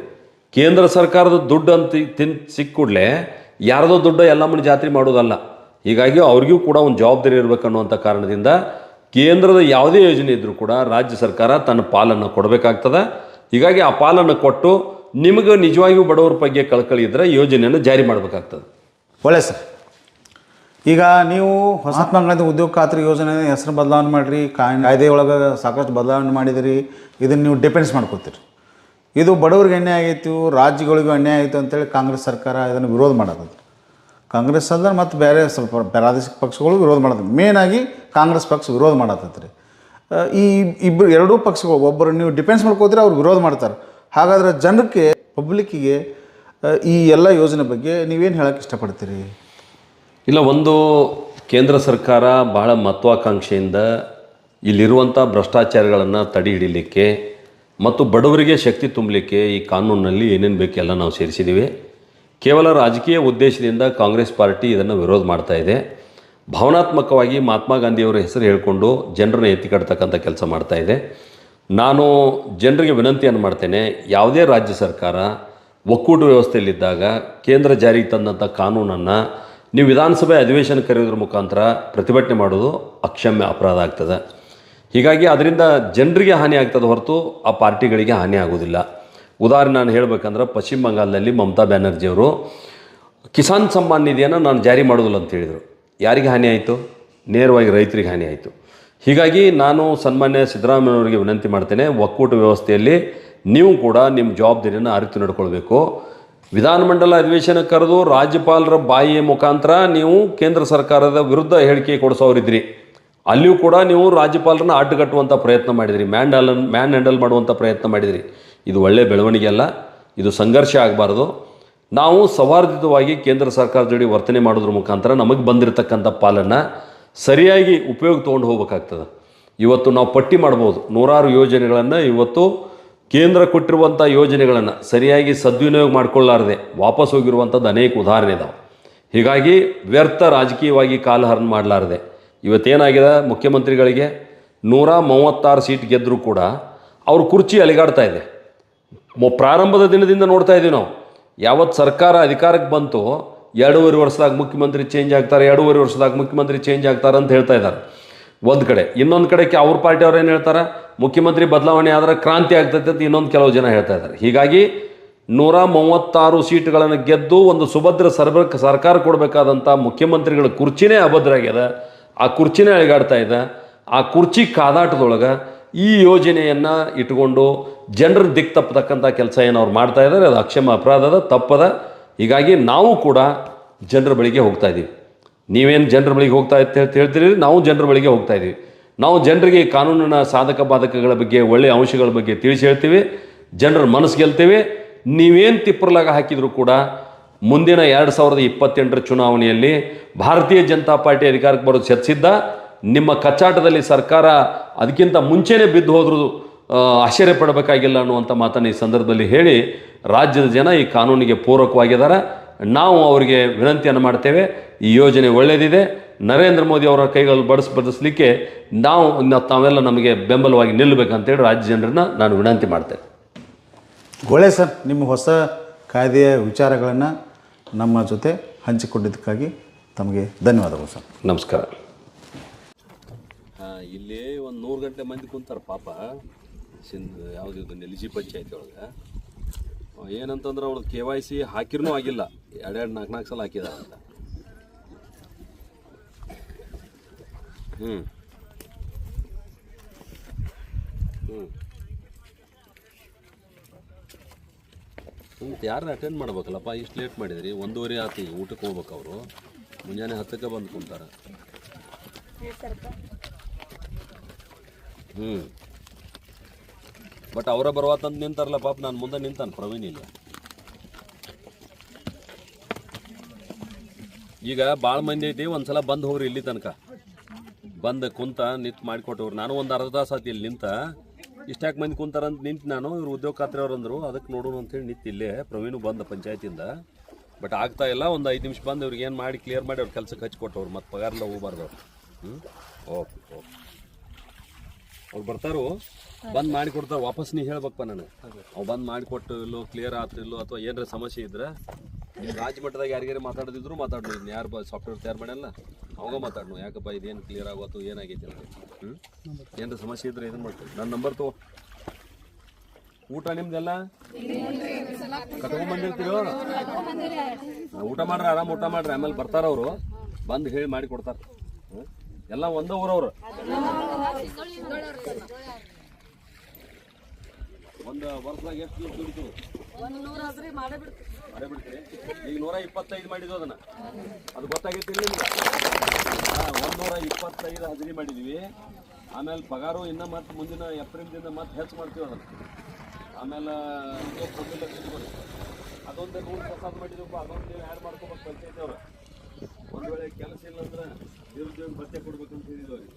ಕೇಂದ್ರ ಸರ್ಕಾರದ ದುಡ್ಡು ಅಂತ ಸಿಕ್ಕ ಕೂಡಲೇ ಯಾರದೋ ದುಡ್ಡು ಎಲ್ಲಮ್ಮನ ಜಾತ್ರೆ ಮಾಡೋದಲ್ಲ. ಹೀಗಾಗಿ ಅವ್ರಿಗೂ ಕೂಡ ಒಂದು ಜವಾಬ್ದಾರಿ ಇರಬೇಕನ್ನುವಂಥ ಕಾರಣದಿಂದ ಕೇಂದ್ರದ ಯಾವುದೇ ಯೋಜನೆ ಇದ್ದರೂ ಕೂಡ ರಾಜ್ಯ ಸರ್ಕಾರ ತನ್ನ ಪಾಲನ್ನು ಕೊಡಬೇಕಾಗ್ತದೆ. ಹೀಗಾಗಿ ಆ ಪಾಲನ್ನು ಕೊಟ್ಟು ನಿಮಗೆ ನಿಜವಾಗಿಯೂ ಬಡವರ ಬಗ್ಗೆ ಕಳಕಳಿ ಇದ್ದರೆ ಯೋಜನೆಯನ್ನು ಜಾರಿ ಮಾಡಬೇಕಾಗ್ತದೆ. ಒಳ್ಳೆ ಸರ್. ಈಗ ನೀವು ಮಹಾತ್ಮ ಗಾಂಧಿ ಉದ್ಯೋಗ ಖಾತ್ರಿ ಯೋಜನೆ ಹೆಸರು ಬದಲಾವಣೆ ಮಾಡಿರಿ, ಕಾಯ್ದೆ ಒಳಗೆ ಸಾಕಷ್ಟು ಬದಲಾವಣೆ ಮಾಡಿದಿರಿ. ಇದನ್ನು ನೀವು ಡಿಪೆಂಡ್ಸ್ ಮಾಡ್ಕೊತೀರಿ. ಇದು ಬಡವ್ರಿಗೆ ಅನ್ಯಾಯ ಆಗೈತು, ರಾಜ್ಯಗಳಿಗೂ ಅನ್ಯಾಯ ಆಯಿತು ಅಂತೇಳಿ ಕಾಂಗ್ರೆಸ್ ಸರ್ಕಾರ ಇದನ್ನು ವಿರೋಧ ಮಾಡೋದು. ಕಾಂಗ್ರೆಸ್ ಅಂದ್ರೆ ಮತ್ತು ಬೇರೆ ಸ್ವಲ್ಪ ಪ್ರಾದೇಶಿಕ ಪಕ್ಷಗಳು ವಿರೋಧ ಮಾಡೋದು. ಮೇನಾಗಿ ಕಾಂಗ್ರೆಸ್ ಪಕ್ಷ ವಿರೋಧ ಮಾಡತ್ತೈತ್ರಿ. ಈ ಎರಡೂ ಪಕ್ಷಗಳು ಒಬ್ಬರು ನೀವು ಡಿಪೆಂಡ್ಸ್ ಮಾಡ್ಕೋತೀರಿ, ಅವ್ರು ವಿರೋಧ ಮಾಡ್ತಾರೆ. ಹಾಗಾದರೆ ಜನಕ್ಕೆ ಪಬ್ಲಿಕ್ಕಿಗೆ ಈ ಎಲ್ಲ ಯೋಜನೆ ಬಗ್ಗೆ ನೀವೇನು ಹೇಳೋಕ್ಕೆ ಇಷ್ಟಪಡ್ತೀರಿ? ಇಲ್ಲ, ಒಂದು ಕೇಂದ್ರ ಸರ್ಕಾರ ಬಹಳ ಮಹತ್ವಾಕಾಂಕ್ಷೆಯಿಂದ ಇಲ್ಲಿರುವಂಥ ಭ್ರಷ್ಟಾಚಾರಗಳನ್ನು ತಡೆ ಹಿಡಿಲಿಕ್ಕೆ ಮತ್ತು ಬಡವರಿಗೆ ಶಕ್ತಿ ತುಂಬಲಿಕ್ಕೆ ಈ ಕಾನೂನಿನಲ್ಲಿ ಏನೇನು ಬೇಕೆಲ್ಲ ನಾವು ಸೇರಿಸಿದ್ದೀವಿ. ಕೇವಲ ರಾಜಕೀಯ ಉದ್ದೇಶದಿಂದ ಕಾಂಗ್ರೆಸ್ ಪಾರ್ಟಿ ಇದನ್ನು ವಿರೋಧ ಮಾಡ್ತಾ ಇದೆ. ಭಾವನಾತ್ಮಕವಾಗಿ ಮಹಾತ್ಮ ಗಾಂಧಿಯವರ ಹೆಸರು ಹೇಳಿಕೊಂಡು ಜನರನ್ನ ಎತ್ತಿಕಡ್ತಕ್ಕಂಥ ಕೆಲಸ ಮಾಡ್ತಾ ಇದೆ. ನಾನು ಜನರಿಗೆ ವಿನಂತಿಯನ್ನು ಮಾಡ್ತೇನೆ, ಯಾವುದೇ ರಾಜ್ಯ ಸರ್ಕಾರ ಒಕ್ಕೂಟ ವ್ಯವಸ್ಥೆಯಲ್ಲಿದ್ದಾಗ ಕೇಂದ್ರ ಜಾರಿಗೆ ತಂದಂಥ ಕಾನೂನನ್ನು ನೀವು ವಿಧಾನಸಭೆ ಅಧಿವೇಶನ ಕರೆಯೋದ್ರ ಮುಖಾಂತರ ಪ್ರತಿಭಟನೆ ಮಾಡೋದು ಅಕ್ಷಮ್ಯ ಅಪರಾಧ ಆಗ್ತದೆ. ಹೀಗಾಗಿ ಅದರಿಂದ ಜನರಿಗೆ ಹಾನಿ ಆಗ್ತದೆ ಹೊರತು ಆ ಪಾರ್ಟಿಗಳಿಗೆ ಹಾನಿ ಆಗೋದಿಲ್ಲ. ಉದಾಹರಣೆ ನಾನು ಹೇಳಬೇಕಂದ್ರೆ ಪಶ್ಚಿಮ ಬಂಗಾಳದಲ್ಲಿ ಮಮತಾ ಬ್ಯಾನರ್ಜಿಯವರು ಕಿಸಾನ್ ಸಮ್ಮಾನ್ ನಿಧಿಯನ್ನು ನಾನು ಜಾರಿ ಮಾಡೋದಿಲ್ಲ ಅಂತ ಹೇಳಿದರು. ಯಾರಿಗೆ ಹಾನಿ ಆಯಿತು? ನೇರವಾಗಿ ರೈತರಿಗೆ ಹಾನಿ ಆಯಿತು. ಹೀಗಾಗಿ ನಾನು ಸನ್ಮಾನ್ಯ ಸಿದ್ದರಾಮಯ್ಯನವರಿಗೆ ವಿನಂತಿ ಮಾಡ್ತೇನೆ, ಒಕ್ಕೂಟ ವ್ಯವಸ್ಥೆಯಲ್ಲಿ ನೀವು ಕೂಡ ನಿಮ್ಮ ಜವಾಬ್ದಾರಿಯನ್ನು ಅರಿತು ನಡ್ಕೊಳ್ಬೇಕು. ವಿಧಾನಮಂಡಲ ಅಧಿವೇಶನ ಕರೆದು ರಾಜ್ಯಪಾಲರ ಬಾಯಿಯ ಮುಖಾಂತರ ನೀವು ಕೇಂದ್ರ ಸರ್ಕಾರದ ವಿರುದ್ಧ ಹೇಳಿಕೆ ಕೊಡಿಸೋರಿದ್ರಿ. ಅಲ್ಲಿಯೂ ಕೂಡ ನೀವು ರಾಜ್ಯಪಾಲರನ್ನ ಅಡ್ಡಗಟ್ಟುವಂಥ ಪ್ರಯತ್ನ ಮಾಡಿದಿರಿ, ಮ್ಯಾನ್ ಹ್ಯಾಂಡಲ್ ಮಾಡುವಂಥ ಪ್ರಯತ್ನ ಮಾಡಿದಿರಿ. ಇದು ಒಳ್ಳೆಯ ಬೆಳವಣಿಗೆ ಅಲ್ಲ, ಇದು ಸಂಘರ್ಷ ಆಗಬಾರ್ದು. ನಾವು ಸೌಹಾರ್ದಯುತವಾಗಿ ಕೇಂದ್ರ ಸರ್ಕಾರದ ಜೊತೆ ವರ್ತನೆ ಮಾಡೋದ್ರ ಮುಖಾಂತರ ನಮಗೆ ಬಂದಿರತಕ್ಕಂಥ ಪಾಲನ್ನು ಸರಿಯಾಗಿ ಉಪಯೋಗ ತೊಗೊಂಡು ಹೋಗ್ಬೇಕಾಗ್ತದೆ. ಇವತ್ತು ನಾವು ಪಟ್ಟಿ ಮಾಡ್ಬೋದು, ನೂರಾರು ಯೋಜನೆಗಳನ್ನು ಇವತ್ತು ಕೇಂದ್ರ ಕೊಟ್ಟಿರುವಂಥ ಯೋಜನೆಗಳನ್ನು ಸರಿಯಾಗಿ ಸದ್ವಿನಿಯೋಗ ಮಾಡಿಕೊಳ್ಳಾರದೆ ವಾಪಸ್ ಹೋಗಿರುವಂಥದ್ದು ಅನೇಕ ಉದಾಹರಣೆ ಇದಾವೆ. ಹೀಗಾಗಿ ವ್ಯರ್ಥ ರಾಜಕೀಯವಾಗಿ ಕಾಲಹರಣ ಮಾಡಲಾರದೆ ಇವತ್ತೇನಾಗಿದೆ, ಮುಖ್ಯಮಂತ್ರಿಗಳಿಗೆ 136 ಸೀಟ್ ಗೆದ್ದರೂ ಕೂಡ ಅವ್ರ ಕುರ್ಚಿ ಅಲಿಗಾಡ್ತಾ ಇದೆ. ಪ್ರಾರಂಭದ ದಿನದಿಂದ ನೋಡ್ತಾ ಇದ್ದೀವಿ ನಾವು. ಯಾವತ್ತು ಸರ್ಕಾರ ಅಧಿಕಾರಕ್ಕೆ ಬಂತು 2.5 ವರ್ಷದಾಗ ಮುಖ್ಯಮಂತ್ರಿ ಚೇಂಜ್ ಆಗ್ತಾರೆ, 2.5 ವರ್ಷದಾಗ ಮುಖ್ಯಮಂತ್ರಿ ಚೇಂಜ್ ಆಗ್ತಾರೆ ಅಂತ ಹೇಳ್ತಾ ಇದ್ದಾರೆ ಒಂದು ಕಡೆ. ಇನ್ನೊಂದು ಕಡೆಗೆ ಅವ್ರ ಪಾರ್ಟಿಯವ್ರು ಏನು ಹೇಳ್ತಾರೆ, ಮುಖ್ಯಮಂತ್ರಿ ಬದಲಾವಣೆ ಆದರೆ ಕ್ರಾಂತಿ ಆಗ್ತೈತೆ ಅಂತ ಇನ್ನೊಂದು ಕೆಲವು ಜನ ಹೇಳ್ತಾ ಇದ್ದಾರೆ. ಹೀಗಾಗಿ 136 ಸೀಟ್ಗಳನ್ನು ಗೆದ್ದು ಒಂದು ಸುಭದ್ರ ಸರ್ಕಾರ ಕೊಡಬೇಕಾದಂಥ ಮುಖ್ಯಮಂತ್ರಿಗಳ ಕುರ್ಚಿನೇ ಅಭದ್ರ ಆಗ್ಯದ. ಆ ಕುರ್ಚಿನೇ ಅಳಿಗಾಡ್ತಾ ಇದೆ. ಆ ಕುರ್ಚಿ ಕಾದಾಟದೊಳಗೆ ಈ ಯೋಜನೆಯನ್ನು ಇಟ್ಕೊಂಡು ಜನರ ದಿಕ್ಕು ತಪ್ಪತಕ್ಕಂಥ ಕೆಲಸ ಏನು ಅವ್ರು ಮಾಡ್ತಾ ಇದ್ದಾರೆ, ಅದು ಅಕ್ಷಮ್ಯ ಅಪರಾಧದ, ತಪ್ಪದ. ಹೀಗಾಗಿ ನಾವು ಕೂಡ ಜನರ ಬಳಿಗೆ ಹೋಗ್ತಾ ಇದ್ದೀವಿ. ನೀವೇನು ಜನರ ಬಳಿಗೆ ಹೋಗ್ತಾ ಅಂತ ಹೇಳ್ತೀರಿ, ನಾವು ಜನರ ಬಳಿಗೆ ಹೋಗ್ತಾ ಇದ್ದೀವಿ. ನಾವು ಜನರಿಗೆ ಕಾನೂನಿನ ಸಾಧಕ ಬಾಧಕಗಳ ಬಗ್ಗೆ, ಒಳ್ಳೆಯ ಅಂಶಗಳ ಬಗ್ಗೆ ತಿಳಿಸಿ ಹೇಳ್ತೀವಿ, ಜನರ ಮನಸ್ಸು ಗೆಲ್ತೀವಿ. ನೀವೇನು ತಿಪ್ಪರ್ಲಾಗ ಹಾಕಿದರೂ ಕೂಡ ಮುಂದಿನ 2028 ಚುನಾವಣೆಯಲ್ಲಿ ಭಾರತೀಯ ಜನತಾ ಪಾರ್ಟಿ ಅಧಿಕಾರಕ್ಕೆ ಬರೋದು ಸಿದ್ಧ. ನಿಮ್ಮ ಕಚ್ಚಾಟದಲ್ಲಿ ಸರ್ಕಾರ ಅದಕ್ಕಿಂತ ಮುಂಚೆನೇ ಬಿದ್ದು ಹೋದ್ರೂ ಆಶ್ಚರ್ಯ ಪಡಬೇಕಾಗಿಲ್ಲ ಅನ್ನುವಂಥ ಮಾತನ್ನು ಈ ಸಂದರ್ಭದಲ್ಲಿ ಹೇಳಿ, ರಾಜ್ಯದ ಜನ ಈ ಕಾನೂನಿಗೆ ಪೂರಕವಾಗಿದ್ದಾರೆ. ನಾವು ಅವರಿಗೆ ವಿನಂತಿಯನ್ನು ಮಾಡ್ತೇವೆ, ಈ ಯೋಜನೆ ಒಳ್ಳೆಯದಿದೆ, ನರೇಂದ್ರ ಮೋದಿ ಅವರ ಕೈಗಳು ಬಡಿಸಲಿಕ್ಕೆ ತಾವೆಲ್ಲ ನಮಗೆ ಬೆಂಬಲವಾಗಿ ನಿಲ್ಲಬೇಕಂತೇಳಿ ರಾಜ್ಯ ಜನರನ್ನ ನಾನು ವಿನಂತಿ ಮಾಡ್ತೇನೆ. ಒಳ್ಳೆ ಸರ್, ನಿಮ್ಮ ಹೊಸ ಕಾಯ್ದೆಯ ವಿಚಾರಗಳನ್ನು ನಮ್ಮ ಜೊತೆ ಹಂಚಿಕೊಂಡಿದ್ದಕ್ಕಾಗಿ ತಮಗೆ ಧನ್ಯವಾದಗಳು ಸರ್. ನಮಸ್ಕಾರ. ಇಲ್ಲಿ ಒಂದು 100 ಗಂಟೆ ಮಂದಿ ಕುಂತಾರೆ ಪಾಪ. ಯಾವುದಿದು ನೆಲಜಿ ಪಂಚಾಯತಿ ಒಳಗೆ ಏನಂತಂದ್ರೆ ಅವಳು KYC ಹಾಕಿರೂ ಆಗಿಲ್ಲ, 2-4 ಸಲ ಹಾಕಿದಾರೆ ಅಂತ. ಯಾರನ್ನ ಅಟೆಂಡ್ ಮಾಡ್ಬೇಕಲ್ಲಪ್ಪ, ಇಷ್ಟು ಲೇಟ್ ಮಾಡಿದ್ರಿ. 1:15 ಆತು, ಈಗ ಊಟಕ್ಕೆ ಹೋಗ್ಬೇಕು. ಅವರು ಮುಂಜಾನೆ 10ಕ್ಕೆ ಬಂದು ಕುಂತಾರೆ. ಬಟ್ ಅವರ ಬರುವತ್ತಂದು ನಿಂತಾರಲ್ಲ ಪಾಪ, ನಾನು ಮುಂದೆ ನಿಂತಾನೆ ಪ್ರವೀಣ್. ಇಲ್ಲ ಈಗ ಭಾಳ ಮಂದಿ ಐತಿ, ಒಂದ್ಸಲ ಬಂದು ಹೋಗ್ರಿ ಇಲ್ಲಿ ತನಕ. ಬಂದು ಕುಂತ ನಿಂತು ಮಾಡಿಕೊಟ್ಟವ್ರು. ನಾನು ಒಂದು ಅರ್ಧ ತಾಸು ಆತಿ ಇಲ್ಲಿ ನಿಂತ. ಇಷ್ಟಾಗಿ ಮಂದಿ ಕುಂತಾರಂತ ನಿಂತು ನಾನು, ಇವ್ರು ಉದ್ಯೋಗ ಖಾತ್ರಿಯವ್ರು ಅಂದರು, ಅದಕ್ಕೆ ನೋಡೋಣ ಅಂತೇಳಿ ನಿಂತು ಇಲ್ಲೇ. ಪ್ರವೀಣು ಬಂದ ಪಂಚಾಯತಿಂದ, ಬಟ್ ಆಗ್ತಾ ಇಲ್ಲ. ಒಂದು 5 ನಿಮಿಷ ಬಂದು ಇವ್ರಿಗೆ ಏನು ಮಾಡಿ ಕ್ಲಿಯರ್ ಮಾಡಿ ಅವ್ರ ಕೆಲಸಕ್ಕೆ ಹಚ್ಕೊಟ್ಟವ್ರು. ಮತ್ತು ಪಗಾರೆಲ್ಲ ಹೋಗ್ಬಾರ್ದು ಅವ್ರು. ಓಕೆ. ಅವ್ರು ಬರ್ತಾರೋ ಬಂದ್ ಮಾಡಿ ಕೊಡ್ತಾರ, ವಾಪಸ್ ನೀ ಹೇಳ್ಬೇಕಪ್ಪ ನನಗೆ ಅವ್ ಬಂದ್ ಮಾಡಿಕೊಟ್ಟು ಇಲ್ಲೋ ಕ್ಲಿಯರ್ ಆತಿಲ್ಲೋ ಅಥವಾ ಏನಾರ ಸಮಸ್ಯೆ ಇದ್ರೆ ರಾಜ್ಯ ಮಟ್ಟದಾಗ ಯಾರಿಗಾರು ಮಾತಾಡೋದಿದ್ರು ಮಾತಾಡೋದು, ಇನ್ನು ಯಾರು ಸಾಫ್ಟ್ವೇರ್ ತಯಾರು ಮಾಡಲ್ಲ ಅವಾಗ ಮಾತಾಡೋಣ, ಯಾಕಪ್ಪ ಇದೇನು ಕ್ಲಿಯರ್ ಆಗೋತು ಏನಾಗೈತಿ ಅಂತ. ಏನಾರ ಸಮಸ್ಯೆ ಇದ್ರೆ ಇದನ್ನ ಮಾಡ್ತೀವಿ. ನನ್ನ ನಂಬರ್ ತಗೋ. ಊಟ ನಿಮ್ದೆಲ್ಲ ಕಟ್ಕೊಂಡ್ಬಂದಿರ್ತೀರೋ? ಊಟ ಮಾಡ್ರಿ, ಆರಾಮ್ ಊಟ ಮಾಡ್ರಿ, ಆಮೇಲೆ ಬರ್ತಾರ ಅವರು ಬಂದು ಹೇಳಿ ಮಾಡಿ ಕೊಡ್ತಾರ. ಎಲ್ಲ ಒಂದೇ ಊರವ್ರು. ಒಂದು ವರ್ಷದಾಗ ಎಷ್ಟು ದುಡಿತು? ಮಾಡೇ ಬಿಡ್ತೀರಿ. ಈಗ 125 ಮಾಡಿದ್ವು ಅದನ್ನ, ಅದು ಗೊತ್ತಾಗೈತಿ ನಿಮ್ಗೆ? 125 ಹಾಜರಿ ಮಾಡಿದ್ವಿ. ಆಮೇಲೆ ಪಗಾರು ಇನ್ನು ಮತ್ತೆ ಮುಂದಿನ ಏಪ್ರಿಲ್ದಿಂದ ಮತ್ತೆ ಹೆಚ್ಚು ಮಾಡ್ತೀವಿ ಅದನ್ನು. ಆಮೇಲೆ ಅದೊಂದು 100 ಪ್ರಸಾದ ಮಾಡಿದ್ವಪ್ಪ, ಅದೊಂದು ನೀವು ಆ್ಯಡ್ ಮಾಡ್ಕೋಬೇಕು ಪಂಚಾಯತಿ ಅವರು. ಒಂದು ವೇಳೆ ಕೆಲಸ ಇಲ್ಲ ಅಂದ್ರೆ ನಿರುದ್ಯೋಗ ಭತ್ಯೆ ಕೊಡ್ಬೇಕಂತ ಹೇಳಿದ್ವಿ ಅವ್ರಿಗೆ.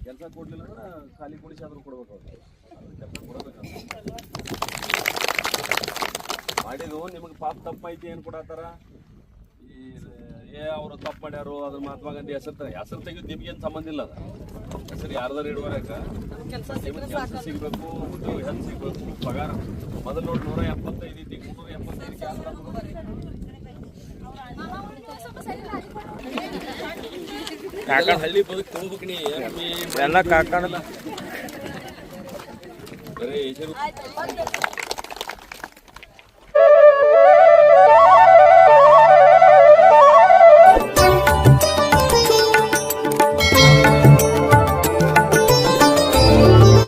ಕೆಲಸ ಕೊಡ್ಲಿಲ್ಲ ಅಂದ್ರೆ ಖಾಲಿ ಕೊಡಿಸಿ ಆದ್ರೂ ಕೊಡ್ಬೇಕು ಅವ್ರು. ಕೆಲಸ ಕೊಡಬೇಕಂತ ಮಾಡಿದ್ವು. ನಿಮಗೆ ಪಾಪ ತಪ್ಪೈತಿ ಏನು ಕೊಡತ್ತಾರ, ಅವರು ತಪ್ಪು ಮಾಡ್ಯಾರು, ಅದ್ರ ಮಹಾತ್ಮ ಗಾಂಧಿ ಹೆಸರು ತೆಗೆದು ನಿಮ್ಗೇನು ಸಂಬಂಧ ಇಲ್ಲ. ಅದ ಹೆಸರು ಯಾರ್ದಾರು ಇಡುವರಾಕ ನಿಮ್ಗೆ ಕೆಲಸ ಸಿಗಬೇಕು, ಉದ್ಯೋಗ ಹೆಂಗೆ ಸಿಗಬೇಕು, ಪಗಾರ ಮೊದಲು ನೋಡಿ 175 ಐತಿ, 375 ಹಳ್ಳಿ ಬದುಕು ತಗೋಬೇಕು ನೀ ಎಲ್ಲ ಕಾಕಲ್ಲ ಬರೀ